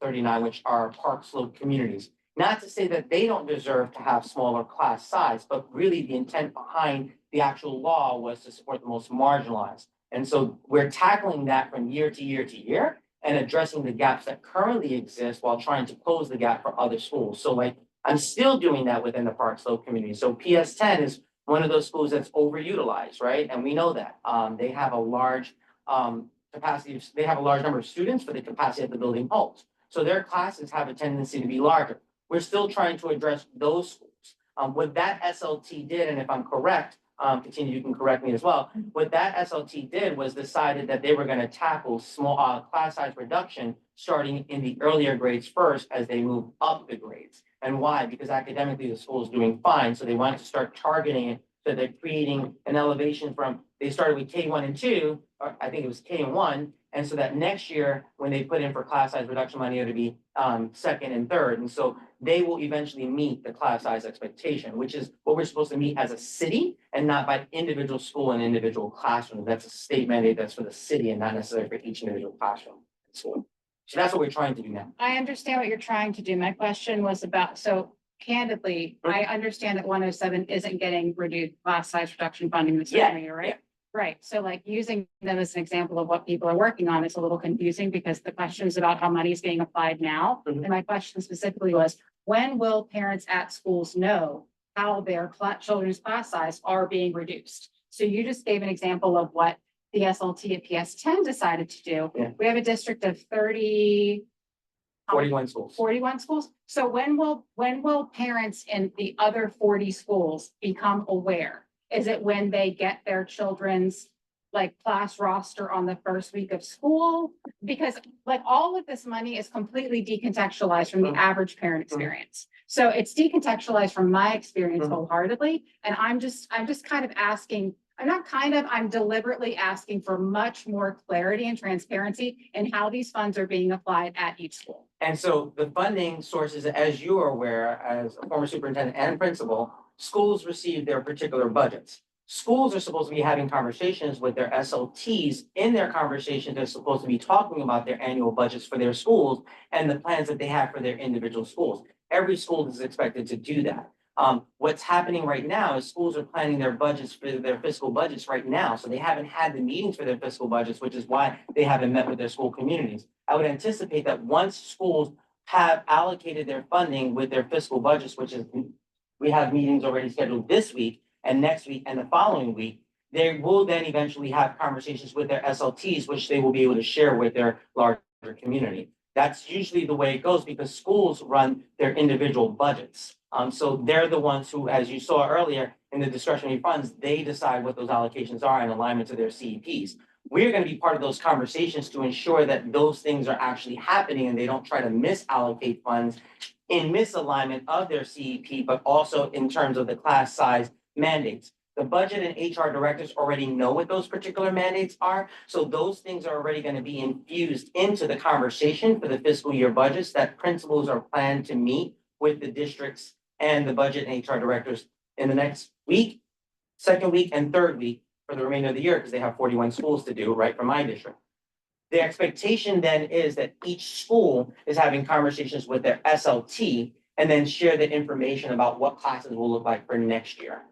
Speaker 7: 39, which are Park Slope communities. Not to say that they don't deserve to have smaller class size, but really the intent behind the actual law was to support the most marginalized. And so we're tackling that from year to year to year and addressing the gaps that currently exist while trying to close the gap for other schools. So like, I'm still doing that within the Park Slope community. So PS10 is one of those schools that's overutilized, right? And we know that they have a large capacity, they have a large number of students for the capacity of the building holds. So their classes have a tendency to be larger. We're still trying to address those schools. What that SLT did, and if I'm correct, continue, you can correct me as well. What that SLT did was decided that they were going to tackle small class size reduction starting in the earlier grades first as they move up the grades. And why? Because academically the school is doing fine. So they wanted to start targeting it. So they're creating an elevation from, they started with K1 and 2, or I think it was K and 1. And so that next year, when they put in for class size reduction money, it would be second and third. And so they will eventually meet the class size expectation, which is what we're supposed to meet as a city and not by individual school and individual classroom. That's a state mandate that's for the city and not necessarily for each individual classroom and school. So that's what we're trying to do now.
Speaker 9: I understand what you're trying to do. My question was about, so candidly, I understand that 107 isn't getting reduced class size reduction funding this year, right?
Speaker 7: Yeah.
Speaker 9: Right. So like using them as an example of what people are working on is a little confusing because the question is about how money is being applied now.
Speaker 7: Mhm.
Speaker 9: And my question specifically was, when will parents at schools know how their children's class size are being reduced? So you just gave an example of what the SLT at PS10 decided to do.
Speaker 7: Yeah.
Speaker 9: We have a district of 41
Speaker 7: schools.
Speaker 9: 41 schools. So when will parents in the other 40 schools become aware? Is it when they get their children's like class roster on the first week of school? Because like all of this money is completely decontextualized from the average parent experience. So it's decontextualized from my experience wholeheartedly. And I'm just kind of asking, I'm deliberately asking for much more clarity and transparency in how these funds are being applied at each school.
Speaker 7: And so the funding sources, as you are aware, as a former superintendent and principal, schools receive their particular budgets. Schools are supposed to be having conversations with their SLTs. In their conversations, they're supposed to be talking about their annual budgets for their schools and the plans that they have for their individual schools. Every school is expected to do that. What's happening right now is schools are planning their budgets for their fiscal budgets right now. So they haven't had the meetings for their fiscal budgets, which is why they haven't met with their school communities. I would anticipate that once schools have allocated their funding with their fiscal budgets, which is, we have meetings already scheduled this week and next week and the following week, they will then eventually have conversations with their SLTs, which they will be able to share with their larger community. That's usually the way it goes because schools run their individual budgets. So they're the ones who, as you saw earlier in the discretionary funds, they decide what those allocations are in alignment to their CEPs. We're going to be part of those conversations to ensure that those things are actually happening and they don't try to misallocate funds in misalignment of their CEP, but also in terms of the class size mandates. The budget and HR directors already know what those particular mandates are. So those things are already going to be infused into the conversation for the fiscal year budgets that principals are planned to meet with the districts and the budget and HR directors in the next week, second week, and third week for the remainder of the year, because they have 41 schools to do, right, for my district. The expectation then is that each school is having conversations with their SLT and then share the information about what classes will look like for next year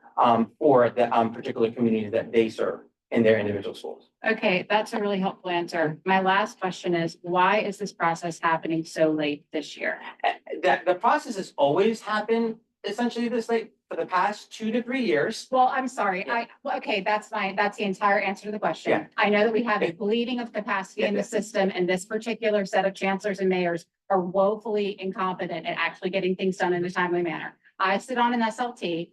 Speaker 7: for the particular communities that they serve in their individual schools.
Speaker 9: Okay, that's a really helpful answer. My last question is, why is this process happening so late this year?
Speaker 7: The process has always happened essentially this late for the past 2 to 3 years.
Speaker 9: Well, I'm sorry.
Speaker 7: Yeah.
Speaker 9: Okay, that's fine. That's the entire answer to the question.
Speaker 7: Yeah.
Speaker 9: I know that we have a bleeding of capacity in the system, and this particular set of chancellors and mayors are woefully incompetent at actually getting things done in a timely manner. I sit on an SLT.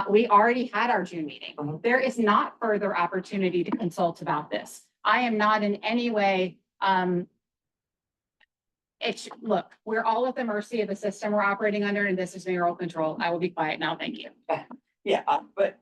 Speaker 9: We already had our June meeting. There is not further opportunity to consult about this. I am not in any way, look, we're all at the mercy of the system we're operating under, and this is mayoral control. I will be quiet now. Thank you.
Speaker 7: Yeah, but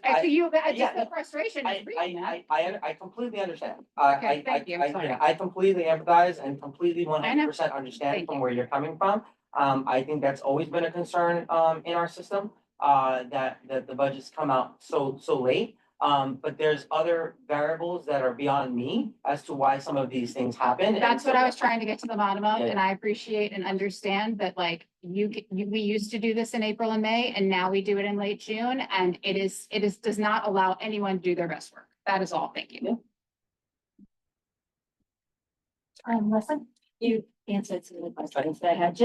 Speaker 9: Actually,
Speaker 7: yeah,
Speaker 9: the frustration is reading that.
Speaker 7: I completely understand.
Speaker 9: Okay, thank you. I'm sorry.
Speaker 7: I completely empathize and completely 100% understand
Speaker 9: Thank
Speaker 7: from
Speaker 9: you.
Speaker 7: where you're coming from. I think that's always been a concern in our system, that the budgets come out so late. But there's other variables that are beyond me as to why some of these things happen.
Speaker 9: That's what I was trying to get to the bottom of,
Speaker 7: Yeah.
Speaker 9: and I appreciate and understand that like we used to do this in April and May, and now we do it in late June, and it does not allow anyone to do their best work. That is all. Thank you.
Speaker 1: Listen, you answered some of the questions that I had,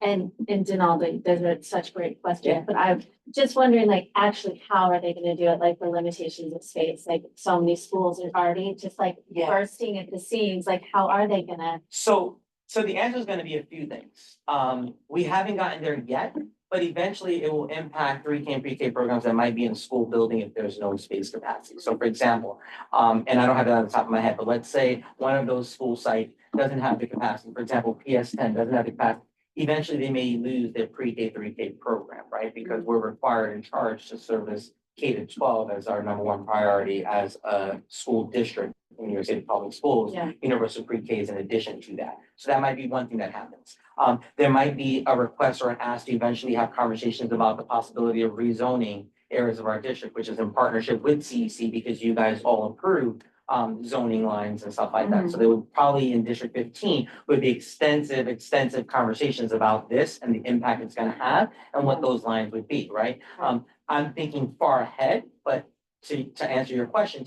Speaker 1: and Denaldo, those are such great questions,
Speaker 7: Yeah.
Speaker 1: but I'm just wondering, like, actually, how are they gonna do it, like, the limitations of space, like, so many schools are already just like
Speaker 7: Yeah.
Speaker 1: bursting at the seams, like, how are they gonna?
Speaker 7: So the answer is going to be a few things. We haven't gotten there yet, but eventually it will impact pre-K and pre-K programs that might be in a school building if there's no space capacity. So for example, and I don't have that on the top of my head, but let's say one of those school sites doesn't have the capacity, for example, PS10 doesn't have the capacity. Eventually they may lose their pre-K 3K program, right? Because we're required and charged to service K to 12 as our number one priority as a school district in New York City Public Schools.
Speaker 1: Yeah.
Speaker 7: Universal pre-K is in addition to that. So that might be one thing that happens. There might be a request or an ask to eventually have conversations about the possibility of rezoning areas of our district, which is in partnership with CEC because you guys all approved zoning lines and stuff like that. So there would probably in District 15 would be extensive conversations about this and the impact it's gonna have and what those lines would be, right? I'm thinking far ahead, but to answer your question,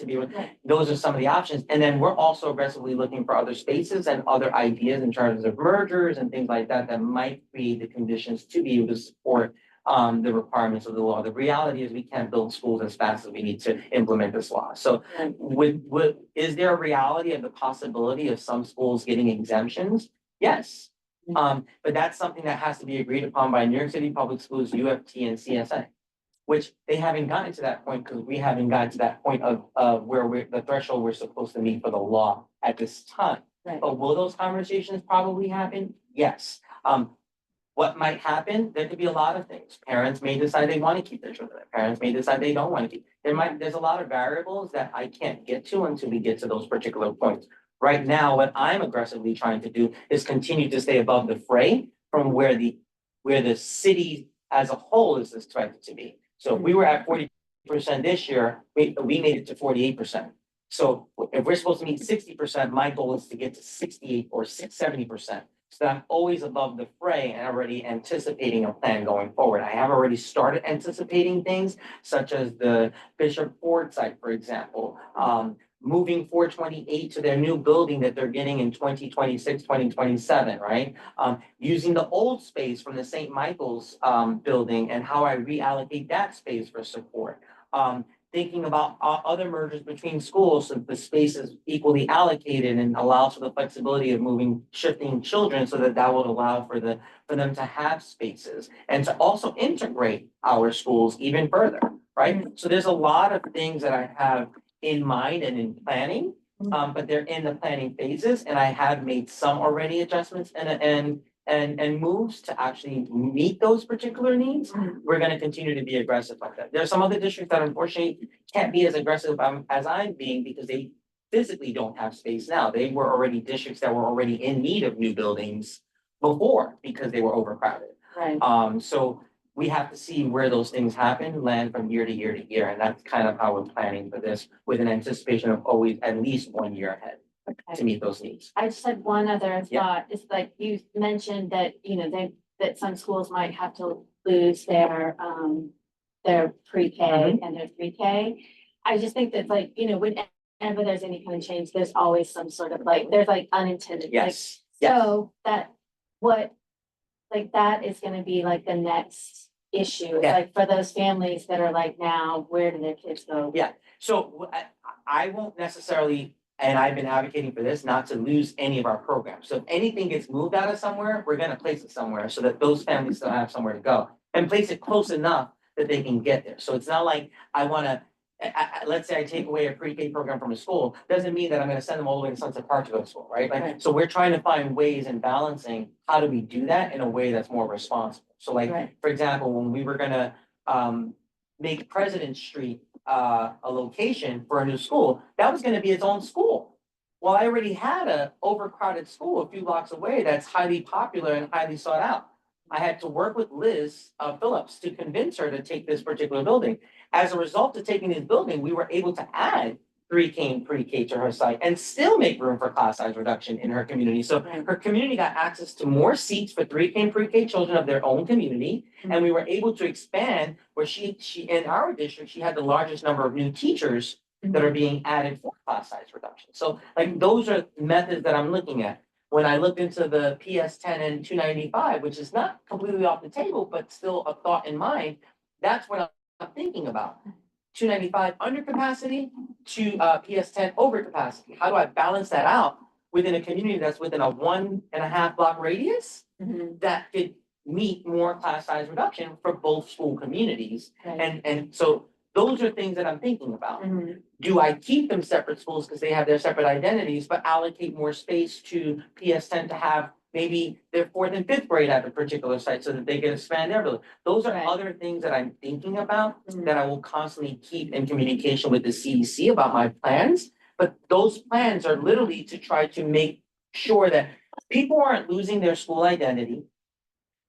Speaker 7: those are some of the options. And then we're also aggressively looking for other spaces and other ideas in terms of mergers and things like that that might create the conditions to be able to support the requirements of the law. The reality is we can't build schools as fast as we need to implement this law. So is there a reality of the possibility of some schools getting exemptions? Yes. But that's something that has to be agreed upon by New York City Public Schools, UFT, and CSA. which they haven't gotten to that point because we haven't gotten to that point of where the threshold we're supposed to meet for the law at this time.
Speaker 1: Right.
Speaker 7: But will those conversations probably happen? Yes. What might happen? There could be a lot of things. Parents may decide they want to keep their children. Parents may decide they don't want to keep. There's a lot of variables that I can't get to until we get to those particular points. Right now, what I'm aggressively trying to do is continue to stay above the fray from where the city as a whole is expected to be. So if we were at 40% this year, we made it to 48%. So if we're supposed to meet 60%, my goal is to get to 68 or 70%. So I'm always above the fray and already anticipating a plan going forward. I have already started anticipating things such as the Bishop Ford site, for example. Moving 428 to their new building that they're getting in 2026, 2027, right? Using the old space from the St. Michael's building and how I reallocate that space for support. Thinking about other mergers between schools so the space is equally allocated and allows for the flexibility of shifting children so that will allow for them to have spaces and to also integrate our schools even further, right? So there's a lot of things that I have in mind and in planning, but they're in the planning phases and I have made some already adjustments and moves to actually meet those particular needs. We're going to continue to be aggressive like that. There are some other districts that unfortunately can't be as aggressive as I'm being because they physically don't have space now. They were already districts that were already in need of new buildings before because they were overcrowded.
Speaker 1: Right.
Speaker 7: So we have to see where those things happen, land from year to year to year. And that's kind of how we're planning for this with an anticipation of always at least 1 year ahead to meet those needs.
Speaker 1: I just had one other
Speaker 7: Yeah.
Speaker 1: thought. It's like you mentioned that, that some schools might have to lose their pre-K and their 3K. I just think that whenever there's any kind of change, there's always some sort of there's unintended.
Speaker 7: Yes.
Speaker 1: So that is gonna be the next issue. It's
Speaker 7: Yeah.
Speaker 1: for those families that are now, where do their kids go?
Speaker 7: Yeah, so I won't necessarily, and I've been advocating for this, not to lose any of our programs. So if anything gets moved out of somewhere, we're gonna place it somewhere so that those families still have somewhere to go. And place it close enough that they can get there. So it's not like I wanna, let's say I take away a pre-K program from a school, doesn't mean that I'm gonna send them all the way to Sunset Park to go to school, right?
Speaker 1: Right.
Speaker 7: So we're trying to find ways and balancing, how do we do that in a way that's more responsible? So
Speaker 1: Right.
Speaker 7: for example, when we were gonna make President Street a location for a new school, that was gonna be its own school. Well, I already had a overcrowded school a few blocks away that's highly popular and highly sought out. I had to work with Liz Phillips to convince her to take this particular building. As a result of taking this building, we were able to add pre-K to her site and still make room for class size reduction in her community. So
Speaker 1: Right.
Speaker 7: her community got access to more seats for 3K and pre-K children of their own community. And we were able to expand where she in our district, she had the largest number of new teachers that are being added for class size reduction. So those are methods that I'm looking at. When I looked into the PS10 and 295, which is not completely off the table, but still a thought in mind, that's what I'm thinking about. 295 under capacity to PS10 over capacity. How do I balance that out within a community that's within a 1.5 block radius that could meet more class size reduction for both school communities?
Speaker 1: Right.
Speaker 7: And so those are things that I'm thinking about. Do I keep them separate schools because they have their separate identities, but allocate more space to PS10 to have maybe their 4th and 5th grade at a particular site so that they can expand their building? Those are
Speaker 1: Right.
Speaker 7: other things that I'm thinking about that I will constantly keep in communication with the CEC about my plans. But those plans are literally to try to make sure that people aren't losing their school identity.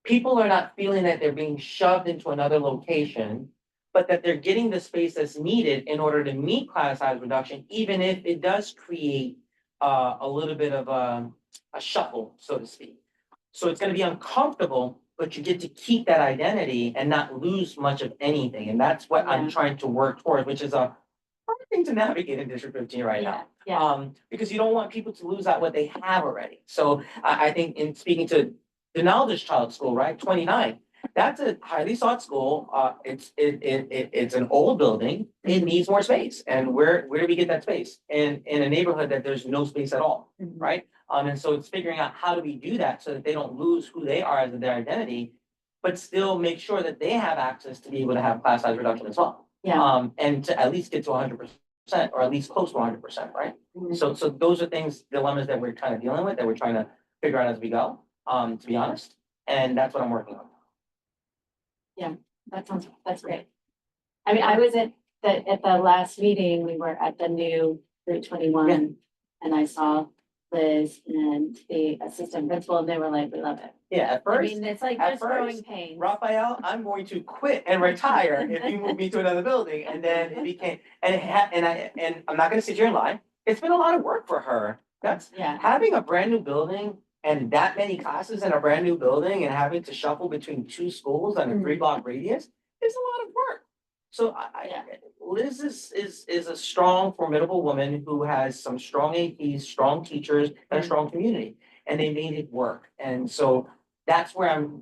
Speaker 7: People are not feeling that they're being shoved into another location, but that they're getting the space that's needed in order to meet class size reduction, even if it does create a little bit of a shuffle, so to speak. So it's gonna be uncomfortable, but you get to keep that identity and not lose much of anything. And that's what I'm
Speaker 1: Yeah.
Speaker 7: trying to work towards, which is a hard thing to navigate in District 15 right now.
Speaker 1: Yeah.
Speaker 7: Because you don't want people to lose out what they have already. So I think in speaking to Donalda's child's school, right, 29, that's a highly sought school. It's an old building. It needs more space. And where do we get that space? In a neighborhood that there's no space at all, right? And so it's figuring out how do we do that so that they don't lose who they are as their identity but still make sure that they have access to be able to have class size reduction as well.
Speaker 1: Yeah.
Speaker 7: And to at least get to 100%, or at least close to 100%, right?
Speaker 1: Mhm.
Speaker 7: So those are things, dilemmas that we're kind of dealing with, that we're trying to figure out as we go, to be honest. And that's what I'm working on.
Speaker 1: That's great. I mean, I was at the last meeting, we were at the new Route 21. And I saw Liz and the assistant principal, and they were like, we love it.
Speaker 7: Yeah, at
Speaker 1: I
Speaker 7: first,
Speaker 1: mean, it's like,
Speaker 7: at
Speaker 1: there's growing
Speaker 7: first,
Speaker 1: pains.
Speaker 7: Raphael, I'm going to quit and retire if you move me to another building. And then it became, and I'm not gonna sit here and lie, it's been a lot of work for her. That's
Speaker 1: Yeah,
Speaker 7: having a brand new building and that many classes in a brand new building and having to shuffle between two schools on a 3-block radius is a lot of work. So Liz is a strong, formidable woman who has some strong APs, strong teachers, and a strong community, and they made it work. And so that's where I'm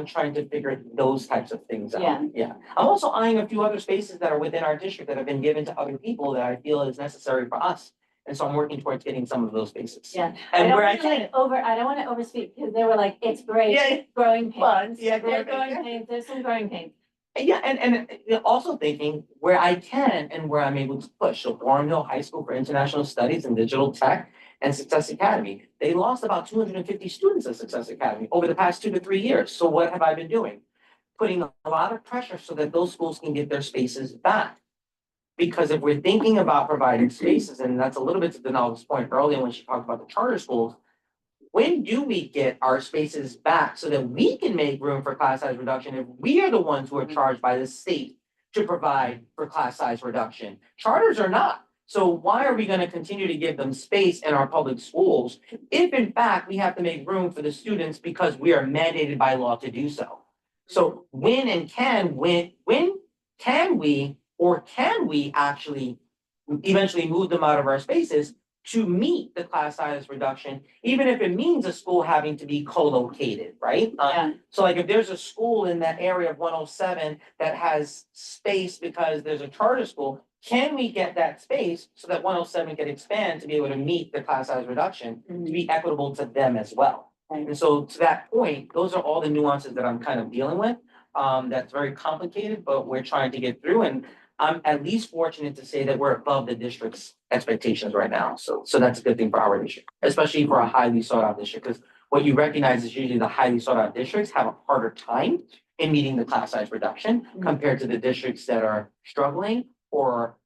Speaker 7: trying to figure those types of things out.
Speaker 1: Yeah.
Speaker 7: I'm also eyeing a few other spaces that are within our district that have been given to other people that I feel is necessary for us. And so I'm working towards getting some of those spaces.
Speaker 1: yeah.
Speaker 7: And where I
Speaker 1: don't wanna,
Speaker 7: can.
Speaker 1: like, I don't want to overspeak, because they were like, it's great,
Speaker 7: Yeah.
Speaker 1: growing pains.
Speaker 7: Yeah,
Speaker 1: There's
Speaker 7: growing pains.
Speaker 1: growing pains, there's some growing pains.
Speaker 7: Yeah, and also thinking where I can and where I'm able to push. So Warren Hill High School for International Studies and Digital Tech and Success Academy, they lost about 250 students at Success Academy over the past 2 to 3 years. So what have I been doing? Putting a lot of pressure so that those schools can get their spaces back. Because if we're thinking about providing spaces, and that's a little bit to Denal's point earlier when she talked about the charter schools, when do we get our spaces back so that we can make room for class size reduction if we are the ones who are charged by the state to provide for class size reduction? Charters are not. So why are we going to continue to give them space in our public schools if in fact we have to make room for the students because we are mandated by law to do so? So when can we actually eventually move them out of our spaces to meet the class size reduction, even if it means a school having to be co-located, right?
Speaker 1: Yeah.
Speaker 7: So like if there's a school in that area of 107 that has space because there's a charter school, can we get that space so that 107 can expand to be able to meet the class size reduction to be equitable to them as well?
Speaker 1: Right.
Speaker 7: And so to that point, those are all the nuances that I'm kind of dealing with. That's very complicated, but we're trying to get through, and I'm at least fortunate to say that we're above the district's expectations right now. So that's a good thing for our district, especially for a highly sought out district, because what you recognize is usually the highly sought out districts have a harder time in meeting the class size reduction compared to the districts that are struggling or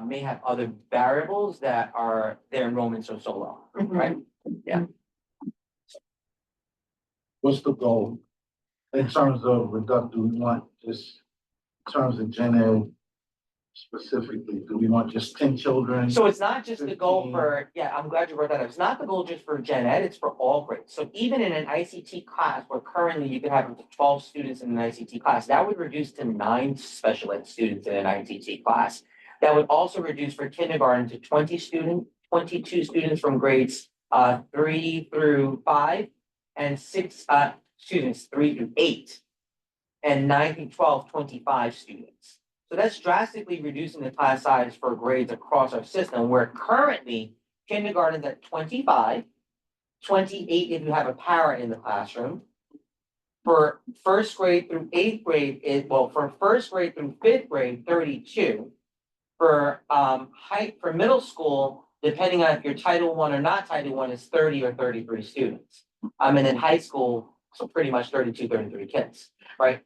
Speaker 7: may have other variables that are their enrollments are so low, right? Yeah.
Speaker 10: What's the goal in terms of reduction? Do we want just in terms of gen ed specifically? Do we want just 10 children?
Speaker 7: So it's not just the goal
Speaker 10: 15.
Speaker 7: for, I'm glad you brought that up. It's not the goal just for gen ed, it's for all grades. So even in an ICT class where currently you could have up to 12 students in an ICT class, that would reduce to 9 special ed students in an ICT class. That would also reduce for kindergarten to 22 students from grades 3 through 5 and 6 students 3 through 8 and 9 through 12, 25 students. So that's drastically reducing the class size for grades across our system, where currently kindergarten's at 25, 28 if you have a para in the classroom. For first grade through 8th grade, for first grade through 5th grade, 32. For for middle school, depending on if you're Title I or not Title I, is 30 or 33 students. And then high school, so pretty much 32, 33 kids, right?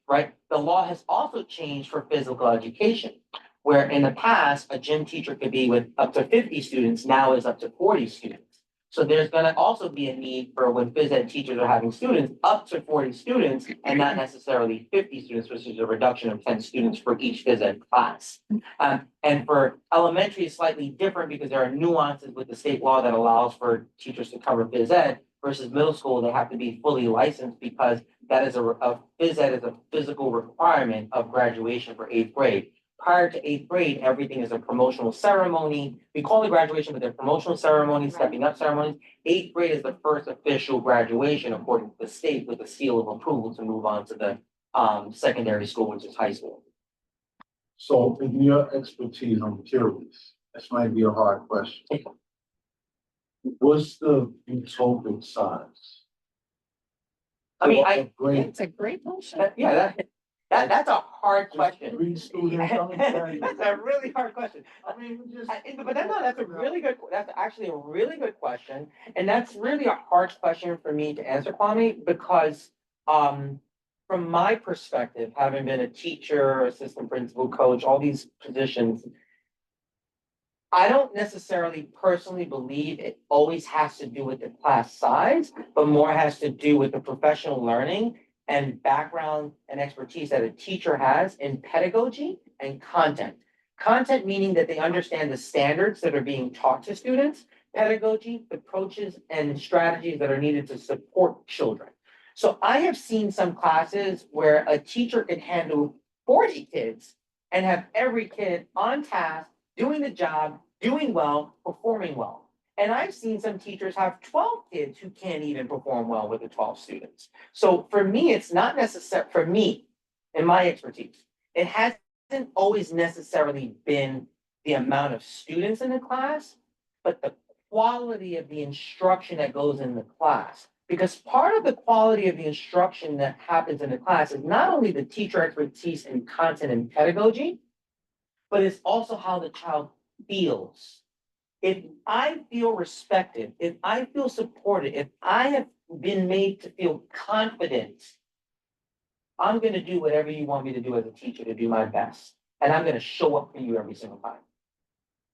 Speaker 7: The law has also changed for physical education, where in the past, a gym teacher could be with up to 50 students, now is up to 40 students. So there's gonna also be a need for when phys ed teachers are having students, up to 40 students and not necessarily 50 students, which is a reduction of 10 students for each phys ed class. And for elementary, it's slightly different because there are nuances with the state law that allows for teachers to cover phys ed versus middle school, they have to be fully licensed because that is a phys ed is a physical requirement of graduation for 8th grade. Prior to 8th grade, everything is a promotional ceremony. We call it graduation, but they're promotional ceremonies, stepping up ceremonies. 8th grade is the first official graduation according to the state with a seal of approval to move on to the secondary school, which is high school.
Speaker 10: So in your expertise, I'm curious, this might be a hard question. What's the utopic size
Speaker 7: I mean,
Speaker 10: to upgrade?
Speaker 9: It's a great motion.
Speaker 7: Yeah, that's a hard question.
Speaker 10: 3 students, I'm saying.
Speaker 7: That's a really hard question.
Speaker 10: I mean, we just.
Speaker 7: But that's a really good, that's actually a really good question. And that's really a hard question for me to answer, Kwame, because, from my perspective, having been a teacher, assistant principal, coach, all these positions, I don't necessarily personally believe it always has to do with the class size, but more has to do with the professional learning and background and expertise that a teacher has in pedagogy and content. Content meaning that they understand the standards that are being taught to students, pedagogy, approaches, and strategies that are needed to support children. So I have seen some classes where a teacher can handle 40 kids and have every kid on task, doing the job, doing well, performing well. And I've seen some teachers have 12 kids who can't even perform well with the 12 students. So for me, it's not necessary, for me, in my expertise, it hasn't always necessarily been the amount of students in the class, but the quality of the instruction that goes in the class. Because part of the quality of the instruction that happens in the class is not only the teacher expertise in content and pedagogy, but it's also how the child feels. If I feel respected, if I feel supported, if I have been made to feel confident, I'm gonna do whatever you want me to do as a teacher to do my best. And I'm gonna show up for you every single time.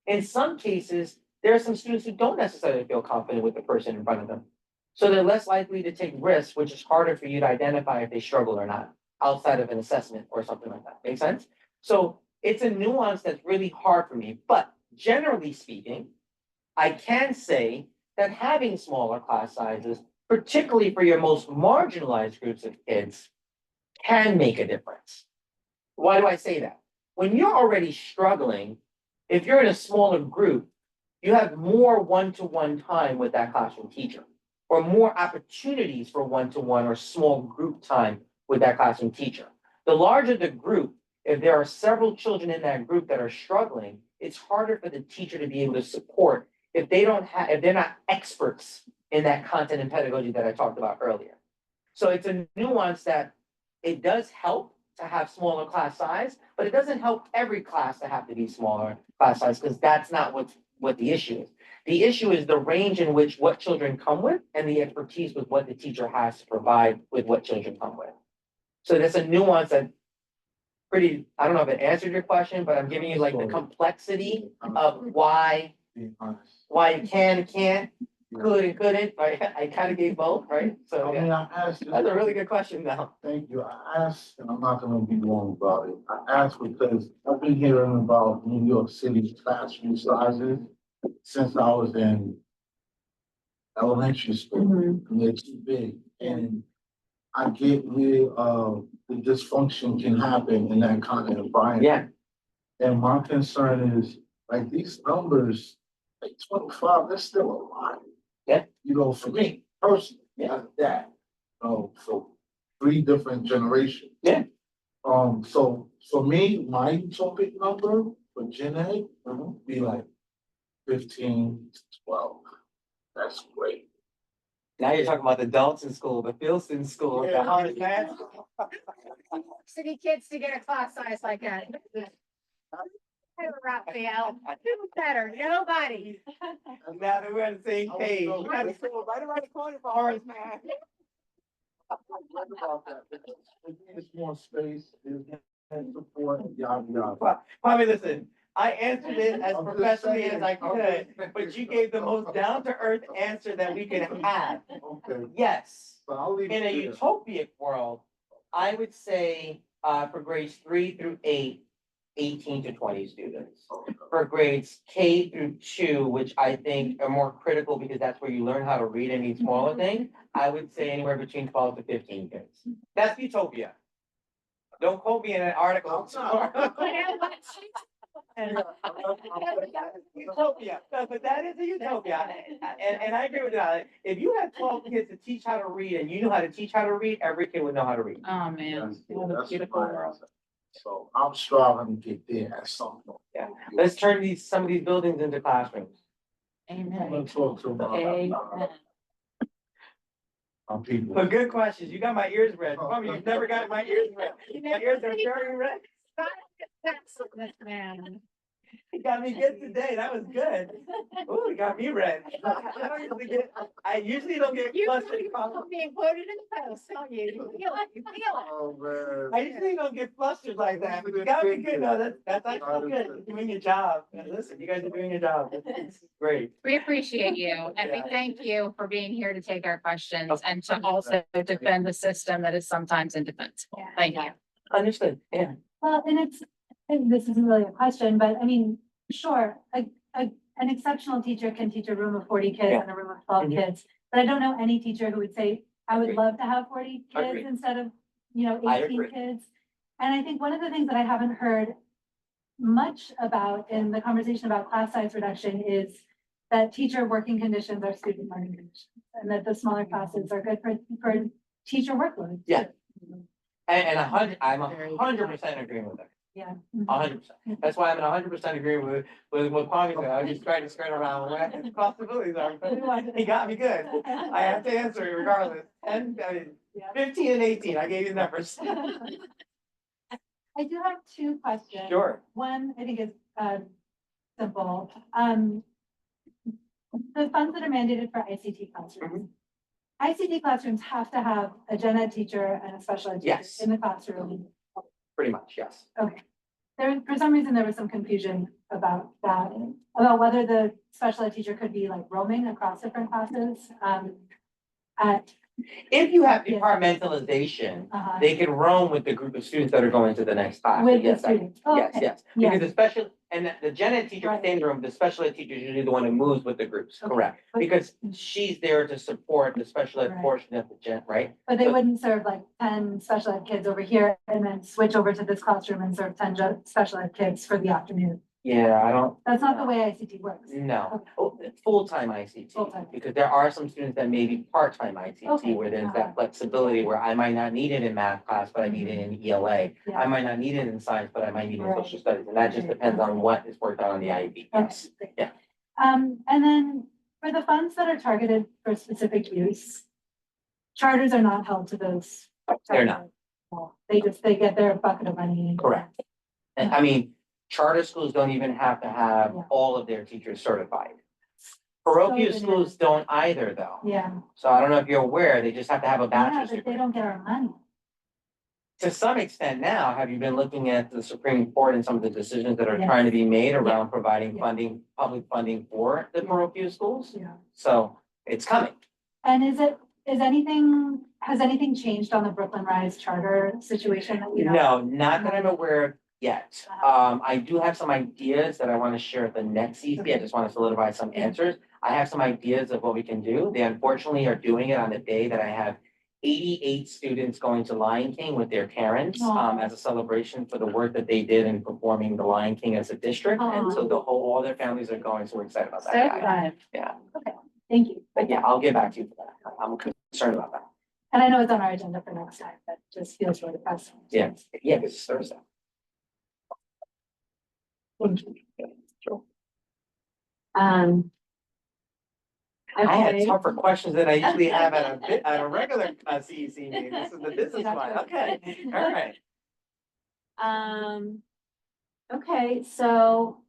Speaker 7: In some cases, there are some students who don't necessarily feel confident with the person in front of them. So they're less likely to take risks, which is harder for you to identify if they struggle or not, outside of an assessment or something like that. Make sense? So it's a nuance that's really hard for me, but generally speaking, I can say that having smaller class sizes, particularly for your most marginalized groups of kids, can make a difference. Why do I say that? When you're already struggling, if you're in a smaller group, you have more one-to-one time with that classroom teacher, or more opportunities for one-to-one or small group time with that classroom teacher. The larger the group, if there are several children in that group that are struggling, it's harder for the teacher to be able to support if they don't have, if they're not experts in that content and pedagogy that I talked about earlier. So it's a nuance that it does help to have smaller class size, but it doesn't help every class to have to be smaller class size, because that's not what the issue is. The issue is the range in which what children come with and the expertise with what the teacher has to provide with what children come with. So that's a nuance that pretty, I don't know if it answered your question, but I'm giving you like the complexity of why
Speaker 10: Being honest.
Speaker 7: you can and can't, could and couldn't, right? I kind of gave both, right? So
Speaker 10: I mean,
Speaker 7: yeah,
Speaker 10: I asked.
Speaker 7: that's a really good question though.
Speaker 10: Thank you. I asked, and I'm not gonna be wrong about it. I asked because I've been hearing about New York City's classroom sizes since I was in elementary school. And they're too big, and I get where, the dysfunction can happen in that kind of environment.
Speaker 7: Yeah,
Speaker 10: And my concern is, like, these numbers, like 25, that's still a lot.
Speaker 7: Yeah.
Speaker 10: You know, for me personally,
Speaker 7: Yeah.
Speaker 10: that, so 3 different generations.
Speaker 7: Yeah.
Speaker 10: So for me, my utopic number for Gen Ed would be like 15 to 12. That's great.
Speaker 7: now you're talking about the adults in school, the fields in school, the hard math.
Speaker 1: City kids to get a class size like that. Raphael, who's better? Nobody.
Speaker 7: Now that we're on the same page, we got a school right around the corner for Horace, man.
Speaker 10: What about that? There's more space, there's more support, yada, yada.
Speaker 7: Probably listen, I answered it as
Speaker 10: I'm just
Speaker 7: professionally
Speaker 10: saying,
Speaker 7: as I could, but you gave the most down-to-earth answer that we could have.
Speaker 10: Okay,
Speaker 7: Yes,
Speaker 10: but I'll leave
Speaker 7: in
Speaker 10: it
Speaker 7: a
Speaker 10: there.
Speaker 7: utopic world, I would say, for grades 3 through 8, 18 to 20 students. For grades K through 2, which I think are more critical because that's where you learn how to read and read smaller things, I would say anywhere between 12 to 15 kids. That's utopia. Don't quote me in an article. Utopia, no, but that is a utopia, and I agree with that. If you had 12 kids to teach how to read and you knew how to teach how to read, every kid would know how to read.
Speaker 9: Oh, man. What a
Speaker 10: That's
Speaker 9: beautiful
Speaker 10: my
Speaker 9: world.
Speaker 10: answer. So I'm striving to get there at some point.
Speaker 7: Yeah. Let's turn some of these buildings into classrooms.
Speaker 10: I'm
Speaker 9: Amen.
Speaker 10: gonna talk to my.
Speaker 9: Amen.
Speaker 10: on people.
Speaker 7: But good questions. You got my ears red. Mommy, you've never got my ears red. My ears are very red.
Speaker 9: Man.
Speaker 7: You got me good today. That was good. Ooh, you got me red. I usually don't get flustered.
Speaker 9: Being quoted in the post, don't you? You feel it, you feel it.
Speaker 10: Oh, man.
Speaker 7: I usually don't get flustered like that, but you got me good. No, that's actually good. You're doing your job. Listen, you guys are doing your job. It's great.
Speaker 9: We appreciate you and we
Speaker 7: Yeah.
Speaker 9: thank you for being here to take our questions and to also defend the system that is sometimes indefensible. Thank you.
Speaker 7: Understood. Yeah.
Speaker 5: Well, and this isn't really a question, but I mean, sure, an exceptional teacher can teach a room of 40 kids
Speaker 7: Yeah.
Speaker 5: and a room of 12
Speaker 7: Mhm.
Speaker 5: kids. But I don't know any teacher who would say, I would
Speaker 7: Agreed.
Speaker 5: love to have 40 kids
Speaker 7: Agreed.
Speaker 5: instead of,
Speaker 7: I
Speaker 5: 18
Speaker 7: agree.
Speaker 5: kids. And I think one of the things that I haven't heard much about in the conversation about class size reduction is that teacher working conditions are student learning conditions. And that the smaller classes are good for teacher workload.
Speaker 7: Yeah. And I'm 100% agreeing with that.
Speaker 5: Yeah.
Speaker 7: 100%. That's why I'm in 100% agreement with what Kwame said. I was just trying to skirt around what his possibilities are. But he got me good. I have to answer it regardless. And 15 and 18, I gave you the numbers.
Speaker 5: I do have two questions.
Speaker 7: Sure.
Speaker 5: One, I think is simple. The funds that are mandated for ICT classrooms. ICT classrooms have to have a gen ed teacher and a special ed teacher
Speaker 7: Yes.
Speaker 5: in the classroom.
Speaker 7: Pretty much, yes.
Speaker 5: Okay. For some reason, there was some confusion about that, about whether the special ed teacher could be like roaming across different classes.
Speaker 7: If you have
Speaker 5: Yes.
Speaker 7: departmentalization, they can roam with the group of students that are going to the next class.
Speaker 5: With the
Speaker 7: Yes,
Speaker 5: students.
Speaker 7: Yes,
Speaker 5: Okay.
Speaker 7: yes.
Speaker 5: Yeah.
Speaker 7: Because the special, and the gen ed teacher
Speaker 5: Right.
Speaker 7: stay in the room, the special ed teacher is usually the one who moves with the groups,
Speaker 5: Okay.
Speaker 7: correct?
Speaker 5: But-
Speaker 7: Because she's there to support the special ed
Speaker 5: Right.
Speaker 7: portion of the gen, right?
Speaker 5: But they
Speaker 7: So-
Speaker 5: wouldn't serve like 10 special ed kids over here and then switch over to this classroom and serve 10 special ed kids for the afternoon.
Speaker 7: Yeah, I don't.
Speaker 5: That's not the way ICT works.
Speaker 7: No, full-time ICT,
Speaker 5: Full-time.
Speaker 7: because there are some students that may be part-time ICT,
Speaker 5: Okay.
Speaker 7: where there's that flexibility where I might not need it in math class, but I need it in ELA.
Speaker 5: Yeah.
Speaker 7: I might not need it in science, but I might need it in
Speaker 5: Right.
Speaker 7: social studies, and that just
Speaker 5: Okay.
Speaker 7: depends on what is worked on the IEP, yes.
Speaker 5: Okay.
Speaker 7: Yeah.
Speaker 5: And then for the funds that are targeted for specific use, charters are not held to those.
Speaker 7: They're not.
Speaker 5: They get their bucket of money.
Speaker 7: Correct. And I mean, charter schools don't even have to have
Speaker 5: Yeah.
Speaker 7: all of their teachers certified. Parochial
Speaker 5: So
Speaker 7: schools don't either, though.
Speaker 5: Yeah.
Speaker 7: So I don't know if you're aware, they just have to have a
Speaker 5: Yeah,
Speaker 7: bachelor's
Speaker 5: but
Speaker 7: degree.
Speaker 5: they don't get our money.
Speaker 7: To some extent now, have you been looking at the Supreme Court and some of the decisions that are
Speaker 5: Yes.
Speaker 7: trying to be made around providing
Speaker 5: Yeah.
Speaker 7: funding, public funding for the parochial schools?
Speaker 5: Yeah.
Speaker 7: So it's coming.
Speaker 5: And has anything changed on the Brooklyn Rise charter situation that we know?
Speaker 7: No, not that I'm aware of yet. I do have some ideas that I want to share at the next CEC. I just want to solidify some answers. I have some ideas of what we can do. They unfortunately are doing it on the day that I have 88 students going to Lion King with their parents,
Speaker 5: Aw.
Speaker 7: as a celebration for the work that they did in performing the Lion King as a district. And
Speaker 5: Aw.
Speaker 7: so all their families are going, so we're excited about that.
Speaker 9: So
Speaker 7: Yeah,
Speaker 9: fun.
Speaker 7: Yeah,
Speaker 5: Thank you.
Speaker 7: but yeah, I'll get back to you for that. I'm concerned about that.
Speaker 5: And I know it's on our agenda for next time, but just feels really pressing.
Speaker 7: Yeah, because it's Thursday.
Speaker 5: Thank you.
Speaker 7: Sure.
Speaker 1: Okay.
Speaker 7: I had tougher questions than I usually have at a regular CEC meeting. This is the business one. Okay, all right.
Speaker 1: Okay, so,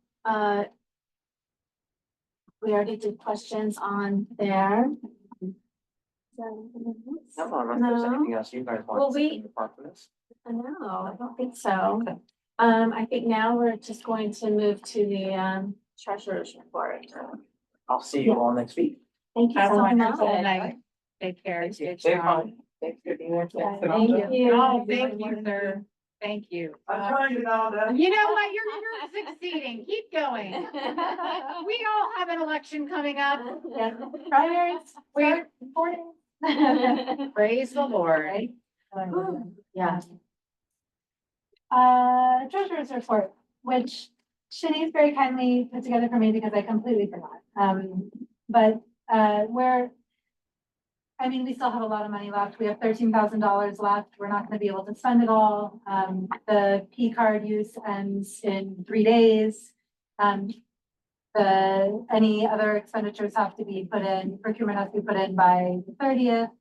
Speaker 1: we already did questions on there.
Speaker 7: No, unless there's
Speaker 1: No.
Speaker 7: anything else you guys
Speaker 1: Well,
Speaker 7: want to
Speaker 1: we-
Speaker 7: say apart from this.
Speaker 1: No, I don't think so. I think now we're just going to move to the, treasurer's report.
Speaker 7: I'll see you all next week.
Speaker 1: Thank you
Speaker 9: Have a
Speaker 1: so
Speaker 9: wonderful
Speaker 1: much.
Speaker 9: night. Take care.
Speaker 7: Thank you.
Speaker 9: Good
Speaker 7: Stay
Speaker 9: job.
Speaker 7: calm. Thanks for being here.
Speaker 1: Yeah,
Speaker 7: Thanks,
Speaker 1: Thank
Speaker 7: Samantha.
Speaker 1: you.
Speaker 9: Oh, thank you, sir. Thank you.
Speaker 7: I'm trying to know that.
Speaker 9: You know what? You're succeeding. Keep going. We all have an election coming up.
Speaker 5: Yeah, primaries,
Speaker 9: We-
Speaker 5: 4 days.
Speaker 9: Praise the Lord.
Speaker 5: Right?
Speaker 1: Yeah.
Speaker 5: Treasurer's report, which Shanice very kindly put together for me because I completely forgot. But we still have a lot of money left. We have $13,000 left. We're not gonna be able to spend it all. The P card use ends in 3 days. Any other expenditures have to be put in, procurement has to be put in by the 30th.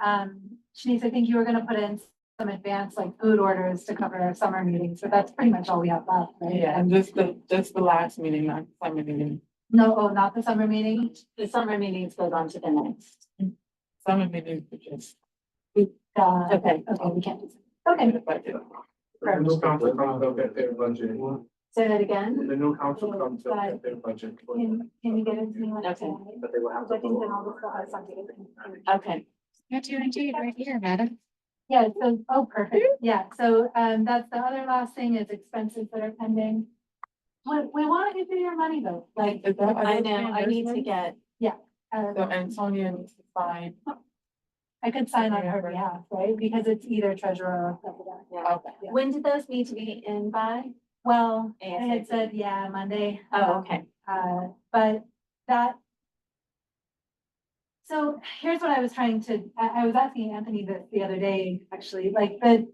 Speaker 5: Shanice, I think you were gonna put in some advanced like food orders to cover our summer meetings, but that's pretty much all we have left, right?
Speaker 11: Yeah, and just the last meeting, not summer meeting.
Speaker 5: No, oh, not the summer meeting?
Speaker 1: The summer meetings goes on to the next.
Speaker 11: Summer meetings, which is.
Speaker 5: Okay, we can't. do that. Okay,
Speaker 6: The new council comes up at their budget.
Speaker 5: say that again.
Speaker 6: The new council comes up at their budget.
Speaker 5: Can you get it to me?
Speaker 1: Okay.
Speaker 6: But they will have to
Speaker 5: I think then
Speaker 6: vote.
Speaker 5: I'll just go have something.
Speaker 1: Okay.
Speaker 9: You're doing indeed right here, madam.
Speaker 5: Yeah, so, oh, perfect. Yeah, so, that's the other last thing is expenses that are pending. We want to give you your money though, like,
Speaker 11: Is that?
Speaker 1: I know, I need to get,
Speaker 11: So Antonia needs to sign.
Speaker 5: I could sign on her behalf, right? Because it's either treasurer or president.
Speaker 1: yeah.
Speaker 11: Okay.
Speaker 5: Yeah.
Speaker 1: When did those need to be in by?
Speaker 5: Well, I had
Speaker 1: ASAP.
Speaker 5: said, yeah, Monday.
Speaker 1: Oh, okay.
Speaker 5: But that. So here's what I was trying to, I was asking Anthony this the other day, actually, like the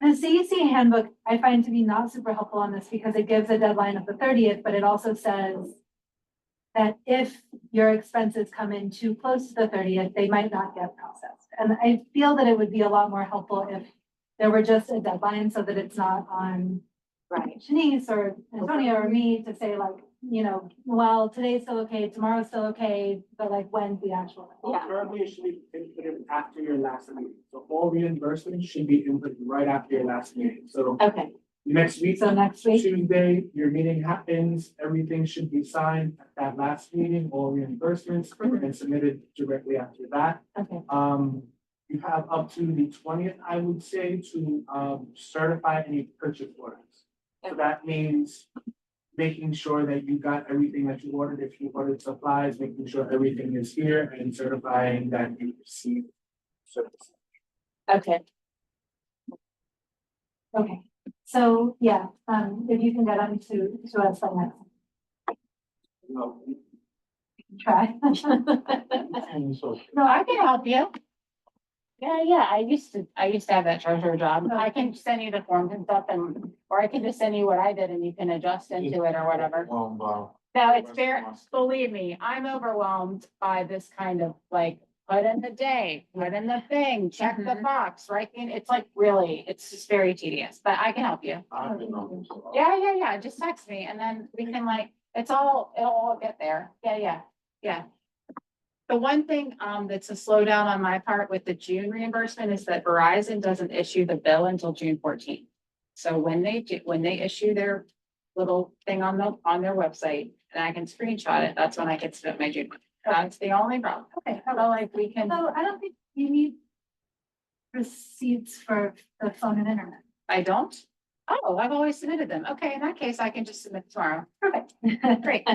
Speaker 5: CEC handbook, I find to be not super helpful on this because it gives a deadline of the 30th, but it also says that if your expenses come in too close to the 30th, they might not get processed. And I feel that it would be a lot more helpful if there were just a deadline so that it's not on
Speaker 1: Right.
Speaker 5: Shanice or Antonia or me to say like, you know, well, today's still okay, tomorrow's still okay, but like when's the actual?
Speaker 1: Yeah.
Speaker 6: Currently, it should be inputted after your last meeting. So all reimbursements should be inputted right after your last meeting. So
Speaker 1: Okay.
Speaker 6: next week,
Speaker 5: So next week,
Speaker 6: Tuesday, your meeting happens, everything should be signed at that last meeting, all reimbursements and submitted directly after that.
Speaker 1: Okay.
Speaker 6: You have up to the 20th, I would say, to certify any purchase orders. So that means making sure that you got everything that you ordered. If you ordered supplies, making sure everything is here and certifying that you received service.
Speaker 1: Okay.
Speaker 5: okay, so yeah, if you can get them to us by next,
Speaker 6: No,
Speaker 5: try.
Speaker 10: And so
Speaker 9: No, I can help you. Yeah, I used to have that treasurer job. I can send you the forms and stuff or I can just send you what I did and you can adjust into it or whatever. No, it's fair. Believe me, I'm overwhelmed by this kind of like, put in the day, put in the thing, check the box, right? And it's like really, it's just very tedious, but I can help you.
Speaker 10: I've been on this.
Speaker 9: Yeah. Just text me and then we can like, it'll all get there. Yeah. The one thing, that's a slowdown on my part with the June reimbursement is that Verizon doesn't issue the bill until June 14th. So when they issue their little thing on their website and I can screenshot it, that's when I can submit my June. That's the only problem.
Speaker 5: Okay,
Speaker 9: So like we can,
Speaker 5: so I don't think you need receipts for the phone and internet.
Speaker 9: I don't. Oh, I've always submitted them. Okay, in that case, I can just submit tomorrow. Perfect. Great.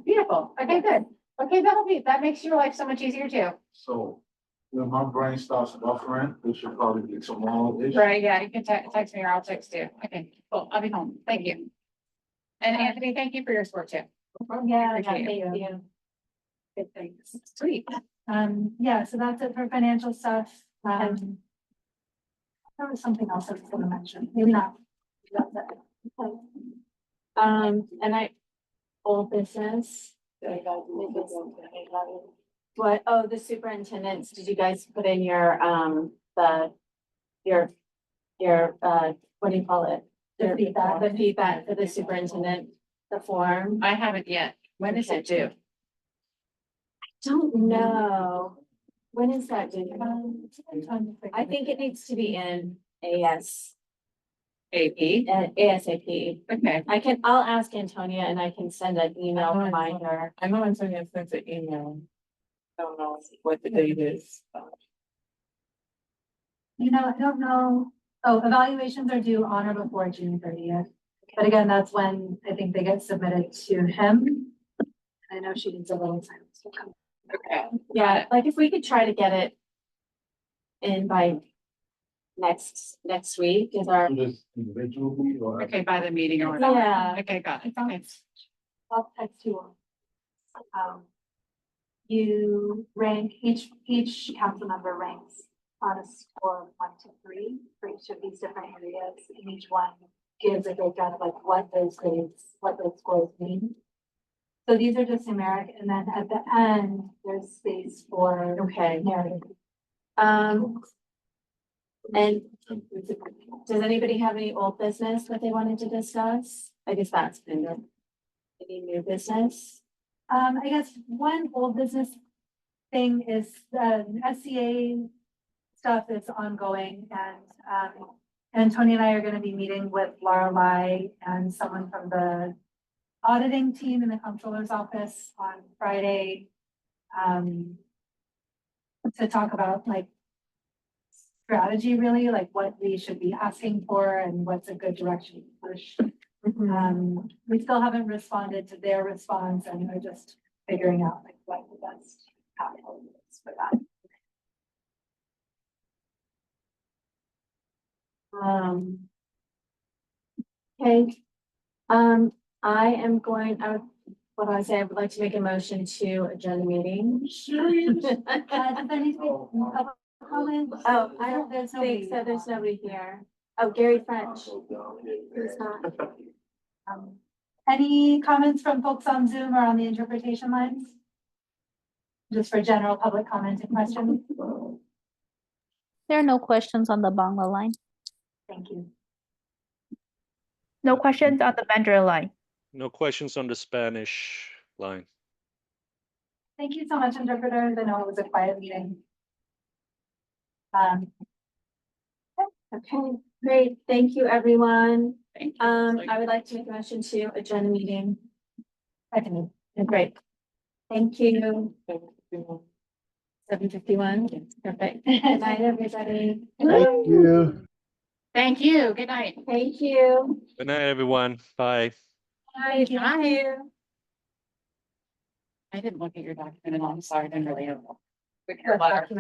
Speaker 9: Beautiful. Okay, good. Okay, that makes your life so much easier too.
Speaker 10: So when my brain starts buffering, it should probably be tomorrow-ish.
Speaker 9: Right, yeah, you can text me or I'll text you. Okay, cool. I'll be home. Thank you. And Anthony, thank you for your support too.
Speaker 5: Yeah,
Speaker 9: Appreciate
Speaker 5: thank
Speaker 9: it.
Speaker 5: you. Good things.
Speaker 9: Sweet.
Speaker 5: Yeah, so that's it for financial stuff. There was something else I was gonna mention, maybe not. That's it.
Speaker 1: And old business. What, oh, the superintendents, did you guys put in your, your, what do you call it?
Speaker 5: The feedback.
Speaker 1: The feedback for the superintendent, the form?
Speaker 9: I haven't yet. When is it due?
Speaker 1: Don't know. When is that due? I
Speaker 5: I
Speaker 1: think it needs to be in ASAP.
Speaker 9: Okay.
Speaker 1: I'll ask Antonia and I can send an email reminder.
Speaker 11: I know Antonia sent an email. Don't know what the date is.
Speaker 5: I don't know. Oh, evaluations are due on or before June 30th. But again, that's when I think they get submitted to him. I know she needs a little time to come.
Speaker 9: Okay.
Speaker 1: Yeah, like if we could try to get it in by next week is our,
Speaker 10: Do this individually or?
Speaker 9: Okay, by the meeting or whatever.
Speaker 1: yeah,
Speaker 9: Okay, got it. Okay.
Speaker 5: I'll text you. You rank, each council member ranks on a score of 1 to 3 for each of these different areas, and each one gives a breakdown of like what those scores mean. So these are just numeric, and then at the end, there's space for
Speaker 1: okay.
Speaker 5: narrative.
Speaker 1: And does anybody have any old business that they wanted to discuss? I guess that's been it. Any new business?
Speaker 5: I guess one old business thing is the SCA stuff is ongoing and Tony and I are gonna be meeting with Lorelei and someone from the auditing team in the comptroller's office on Friday. To talk about like strategy, really, like what we should be asking for and what's a good direction to push. We still haven't responded to their response and we're just figuring out like what the best path is for that.
Speaker 1: Okay. I am going, what do I say? I would like to make a motion to adjourn the meeting.
Speaker 5: Does there need to be public comment?
Speaker 1: Oh, I don't think so. There's nobody here. Oh, Gary French. Who's not?
Speaker 5: Any comments from folks on Zoom or on the interpretation lines? Just for general public comment and questions.
Speaker 3: There are no questions on the Bangla line.
Speaker 5: Thank you.
Speaker 2: No questions on the Mandarin line.
Speaker 4: No questions on the Spanish line.
Speaker 5: Thank you so much, interpreters. I know it was a quiet meeting.
Speaker 1: Okay, great. Thank you, everyone.
Speaker 9: Thank you.
Speaker 1: I would like to make a motion to adjourn the meeting. Second, great. Thank you. 7:51. Perfect. Good night, everybody.
Speaker 10: Thank you.
Speaker 9: Thank you. Good night.
Speaker 1: Thank you.
Speaker 4: Good night, everyone. Bye.
Speaker 1: Bye. Thank
Speaker 9: Bye.
Speaker 1: you.
Speaker 9: I didn't look at your document and I'm sorry, I didn't really know.
Speaker 1: Document.